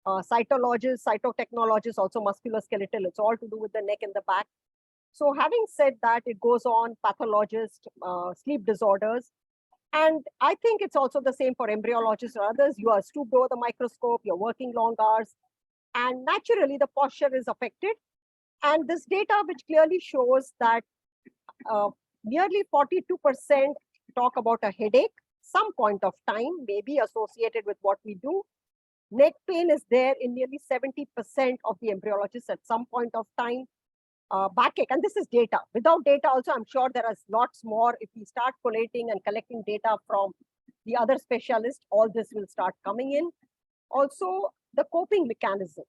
Cytologists, cytotechnologists, also musculoskeletal, it's all to do with the neck and the back. So having said that, it goes on pathologists, sleep disorders. And I think it's also the same for embryologists or others. You are stooped over the microscope, you're working long hours, and naturally the posture is affected. And this data which clearly shows that nearly 42% talk about a headache, some point of time, maybe associated with what we do. Neck pain is there in nearly 70% of the embryologists at some point of time. Backache, and this is data. Without data also, I'm sure there is lots more. If we start collating and collecting data from the other specialists, all this will start coming in. Also, the coping mechanisms.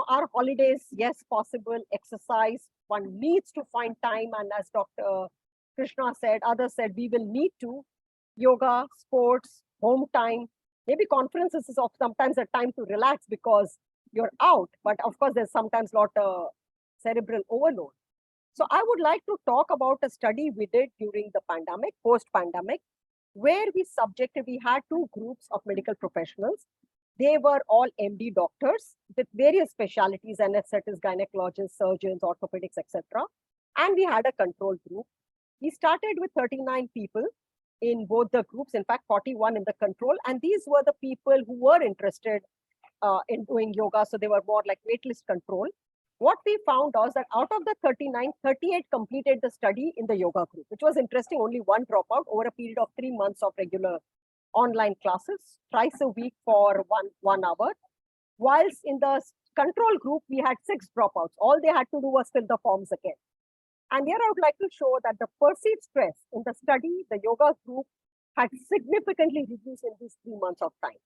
Our holidays, yes, possible, exercise, one needs to find time. And as Dr. Krishna said, others said, we will need to. Yoga, sports, home time, maybe conferences is of sometimes a time to relax because you're out. But of course, there's sometimes lot of cerebral overload. So I would like to talk about a study we did during the pandemic, post-pandemic, where we had two groups of medical professionals. They were all MD doctors with various specialties, anesthetists, gynecologists, surgeons, orthopedics, etc. And we had a control group. We started with 39 people in both the groups, in fact, 41 in the control. And these were the people who were interested in doing yoga. So they were more like waitlist control. What we found was that out of the 39, 38 completed the study in the yoga group, which was interesting, only one dropout over a period of 3 months of regular online classes, thrice a week for one hour. Whilst in the control group, we had 6 dropouts. All they had to do was fill the forms again. And here I would like to show that the perceived stress in the study, the yoga group had significantly reduced in these 3 months of time.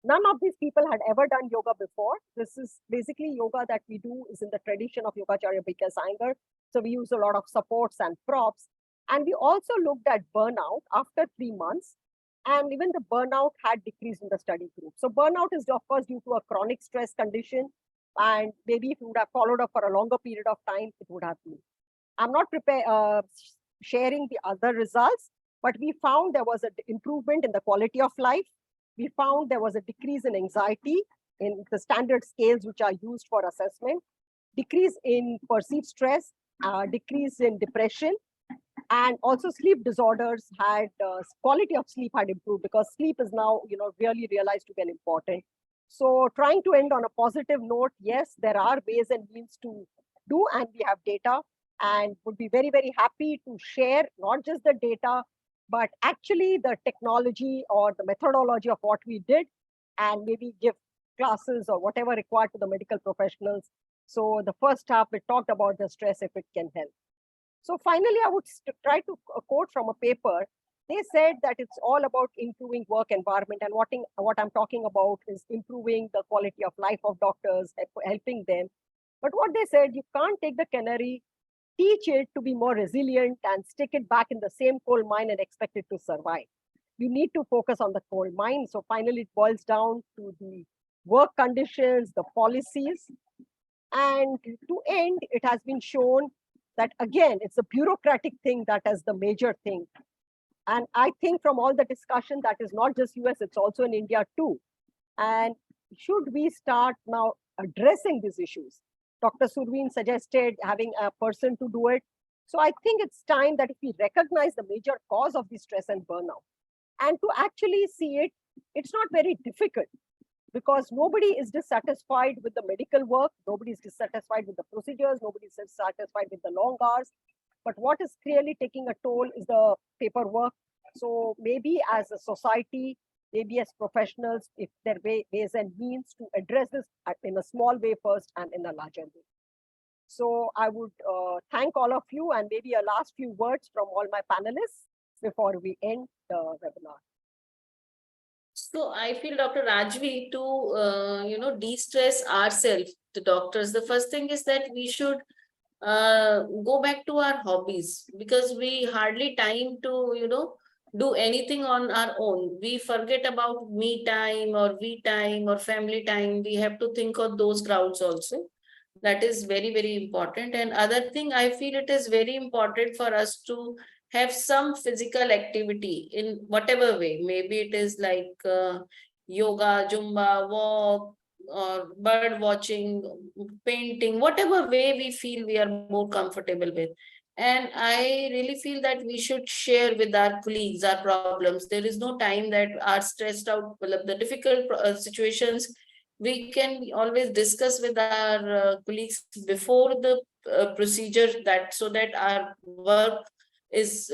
None of these people had ever done yoga before. This is basically yoga that we do is in the tradition of Yogacharya B.K. Iyengar. So we use a lot of supports and props. And we also looked at burnout after 3 months. And even the burnout had decreased in the study group. So burnout is, of course, due to a chronic stress condition. And maybe if you would have followed up for a longer period of time, it would have been. I'm not sharing the other results, but we found there was an improvement in the quality of life. We found there was a decrease in anxiety in the standard scales which are used for assessment, decrease in perceived stress, decrease in depression, and also sleep disorders had quality of sleep had improved because sleep is now really realized to be important. So trying to end on a positive note, yes, there are ways and means to do, and we have data, and would be very, very happy to share not just the data, but actually the technology or the methodology of what we did, and maybe give classes or whatever required to the medical professionals. So the first half, we talked about the stress if it can help. So finally, I would try to quote from a paper. They said that it's all about improving work environment. And what I'm talking about is improving the quality of life of doctors, helping them. But what they said, you can't take the canary, teach it to be more resilient and stick it back in the same coal mine and expect it to survive. You need to focus on the coal mine. So finally, it boils down to the work conditions, the policies. And to end, it has been shown that, again, it's a bureaucratic thing that is the major thing. And I think from all the discussion, that is not just US, it's also in India too. And should we start now addressing these issues? Dr. Surveen suggested having a person to do it. So I think it's time that if we recognize the major cause of the stress and burnout, and to actually see it, it's not very difficult because nobody is dissatisfied with the medical work, nobody is dissatisfied with the procedures, nobody is dissatisfied with the long hours. But what is clearly taking a toll is the paperwork. So maybe as a society, maybe as professionals, if there are ways and means to address this in a small way first and in a larger way. So I would thank all of you, and maybe a last few words from all my panelists before we end the webinar. So I feel, Dr. Rajvi, to de-stress ourselves, the doctors, the first thing is that we should go back to our hobbies, because we hardly time to do anything on our own. We forget about me time or we time or family time. We have to think of those crowds also. That is very, very important. And other thing, I feel it is very important for us to have some physical activity in whatever way. Maybe it is like yoga, Zumba, walk, or bird watching, painting, whatever way we feel we are more comfortable with. And I really feel that we should share with our colleagues our problems. There is no time that are stressed out, the difficult situations. We can always discuss with our colleagues before the procedure, that so that our work is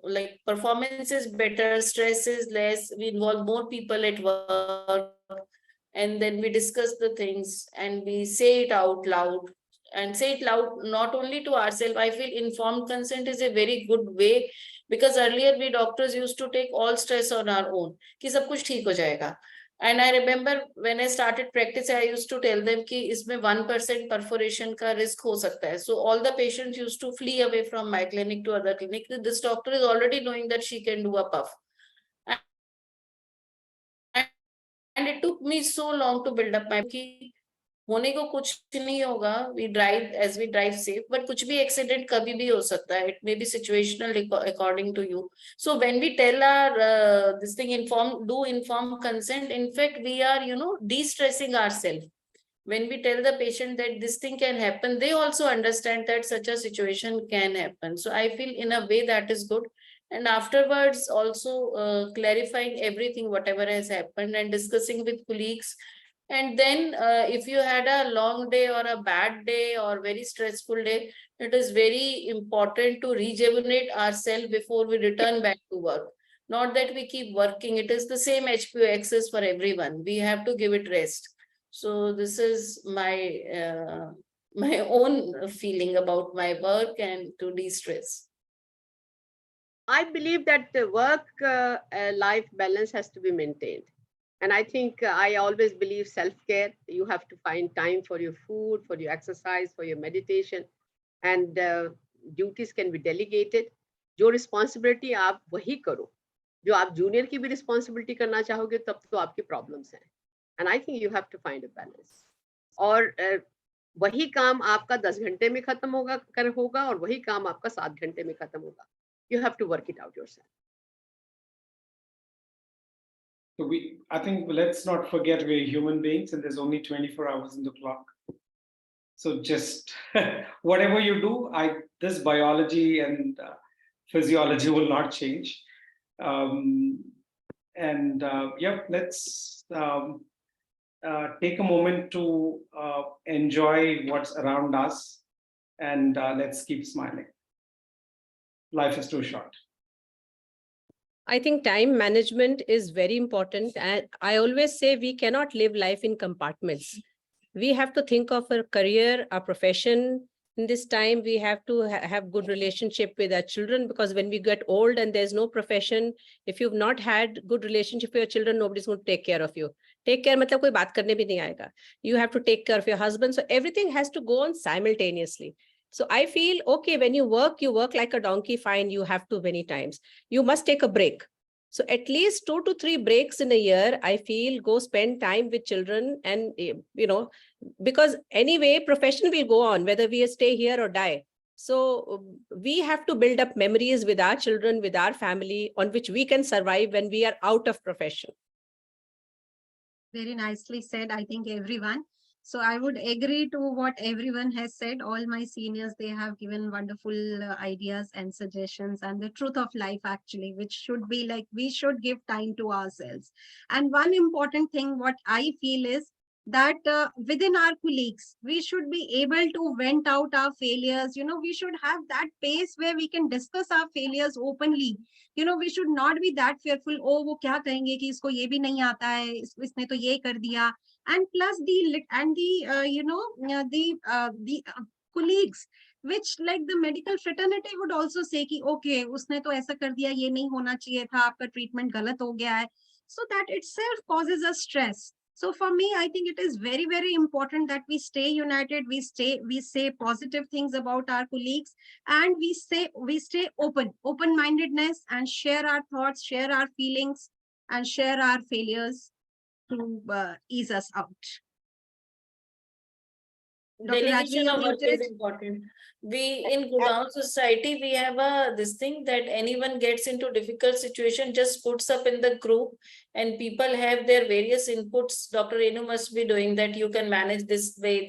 like performance is better, stress is less, we involve more people at work, and then we discuss the things and we say it out loud, and say it loud not only to ourselves. I feel informed consent is a very good way, because earlier we doctors used to take all stress on our own, ki sab kuch theek ho jayega. And I remember when I started practice, I used to tell them कि इसमें 1% perforation का risk हो सकता है. So all the patients used to flee away from my clinic to other clinic. This doctor is already knowing that she can do a puff. And it took me so long to build up my कि होने को कुछ नहीं होगा. We drive as we drive safe, but कुछ भी accident कभी भी हो सकता है. It may be situational according to you. So when we tell our this thing do informed consent, in fact we are de-stressing ourselves. When we tell the patient that this thing can happen, they also understand that such a situation can happen. So I feel in a way that is good. And afterwards also clarifying everything whatever has happened and discussing with colleagues. And then if you had a long day or a bad day or very stressful day, it is very important to rejuvenate ourselves before we return back to work. Not that we keep working. It is the same HPO access for everyone. We have to give it rest. So this is my my own feeling about my work and to de-stress. I believe that the work-life balance has to be maintained. And I think I always believe self-care. You have to find time for your food, for your exercise, for your meditation, and duties can be delegated. जो responsibility आप वही करो. जो आप junior की भी responsibility करना चाहोगे तब तो आपकी problems हैं. And I think you have to find a balance. और वही काम आपका 10 घंटे में खत्म होगा और वही काम आपका 7 घंटे में खत्म होगा. You have to work it out yourself. So I think let's not forget we're human beings and there's only 24 hours in the clock. So just whatever you do, this biology and physiology will not change. Let's take a moment to enjoy what's around us and let's keep smiling. Life is too short. I think time management is very important. And I always say we cannot live life in compartments. We have to think of a career, a profession. In this time, we have to have good relationship with our children, because when we get old and there's no profession, if you've not had good relationship with your children, nobody's going to take care of you. Take care मतलब कोई बात करने भी नहीं आएगा. You have to take care of your husband. So everything has to go on simultaneously. So I feel, okay, when you work like a donkey, fine, you have to many times. You must take a break. So at least 2 to 3 breaks in a year, I feel, go spend time with children and, because anyway, profession will go on, whether we stay here or die. So we have to build up memories with our children, with our family, on which we can survive when we are out of profession. Very nicely said, I think, everyone. So I would agree to what everyone has said. All my seniors, they have given wonderful ideas and suggestions, and the truth of life actually, which should be like, we should give time to ourselves. And one important thing, what I feel is that within our colleagues, we should be able to vent out our failures. We should have that pace where we can discuss our failures openly. We should not be that fearful. Oh, वो क्या कहेंगे कि इसको ये भी नहीं आता है, इसने तो ये कर दिया. And plus the colleagues, which like the medical fraternity would also say कि okay, उसने तो ऐसा कर दिया, ये नहीं होना चाहिए था, आपका treatment गलत हो गया है. So that itself causes us stress. So for me, I think it is very, very important that we stay united, we say positive things about our colleagues, and we stay open-mindedness, and share our thoughts, share our feelings, and share our failures to ease us out. Dr. Delegation Rajni, of work muted. is important. We in Gurgaon society, we have this thing that anyone gets into difficult situation, just puts up in the group and people have their various inputs. Dr. Renu must be doing that. You can manage this way.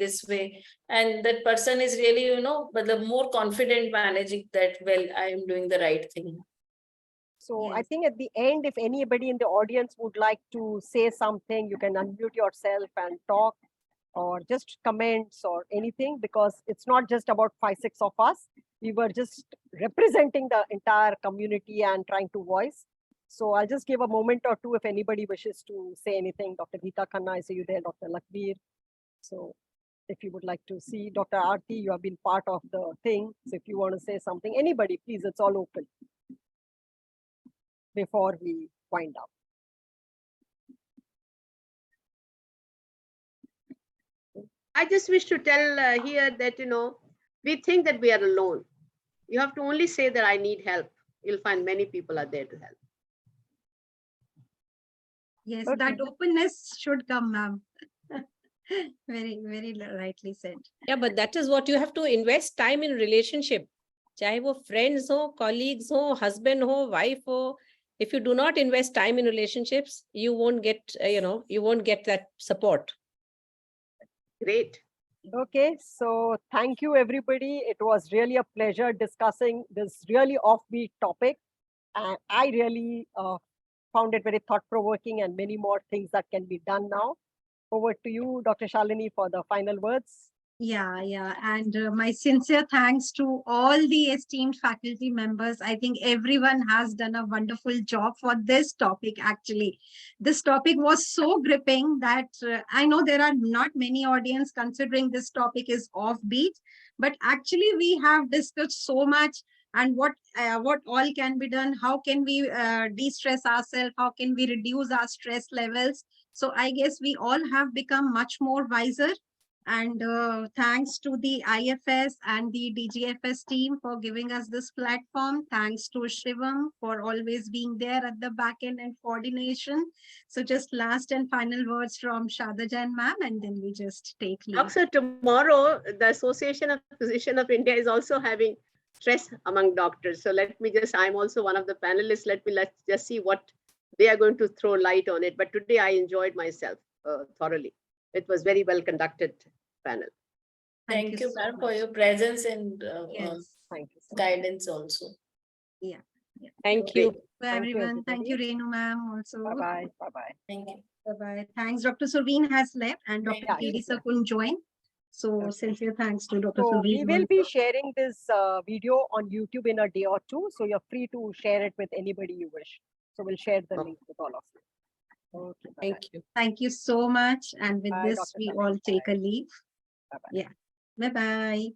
And that person is really, but the more confident managing that, well, I am doing the right thing. So Yes. I think at the end, if anybody in the audience would like to say something, you can unmute yourself and talk, or just comments or anything, because it's not just about 5-6 of us. We were just representing the entire community and trying to voice. So I'll just give a moment or two if anybody wishes to say anything. Dr. Geeta Khanna, I see you there, Dr. Lakbir. So if you would like to see Dr. Aarti, you have been part of the thing. So if you want to say something, anybody, please, it's all open before we wind up. I just wish to tell here that, we think that we are alone. You have to only say that I need help. You'll find many people are there to help. Yes, Okay. that openness should come, ma'am. Very, very rightly said. Yeah, but that is what you have to invest time in relationship. Chahe wo friends ho, colleagues ho, husband ho, wife ho. If you do not invest time in relationships, you won't get, you won't get that support. Great. Okay, so thank you, everybody. It was really a pleasure discussing this really offbeat topic. And I really found it very thought-provoking and many more things that can be done now. Over to you, Dr. Shalini, for the final words. Yeah, and my sincere thanks to all the esteemed faculty members. I think everyone has done a wonderful job for this topic. Actually, this topic was so gripping that I know there are not many audience considering this topic is offbeat, but actually we have discussed so much and what all can be done. How can we de-stress ourselves? How can we reduce our stress levels? So I guess we all have become much more wiser. And thanks to the IFS and the DGFS team for giving us this platform. Thanks to Shivam for always being there at the back end and coordination. So just last and final words from Shada Jain ma'am, and then we just take leave. Also, tomorrow, the Association of Physicians of India is also having stress among doctors. So I'm also one of the panelists. Let's just see what they are going to throw light on it. But today I enjoyed myself thoroughly. It was very well conducted panel. Thank you, so ma'am, for much. your presence and Yes. Thank you. So much. guidance also. Thank you. So Thank you, everyone, thank you, everybody. Renu ma'am also. Bye-bye. Bye-bye. Thank you. Bye-bye. Thanks, Dr. Surveen has left and Dr. Thank you. K.D. sir couldn't join. So Okay. sincere thanks to Dr. So we Surveen. will be also. sharing this video on YouTube in a day or two. So you're free to share it with anybody you wish. So we'll share the link with all of you. Okay. Bye-bye. Thank you. Thank you so much. And with Bye, this, Dr. we Shalini. all take Bye. a leave. Bye-bye. Yeah. Bye-bye.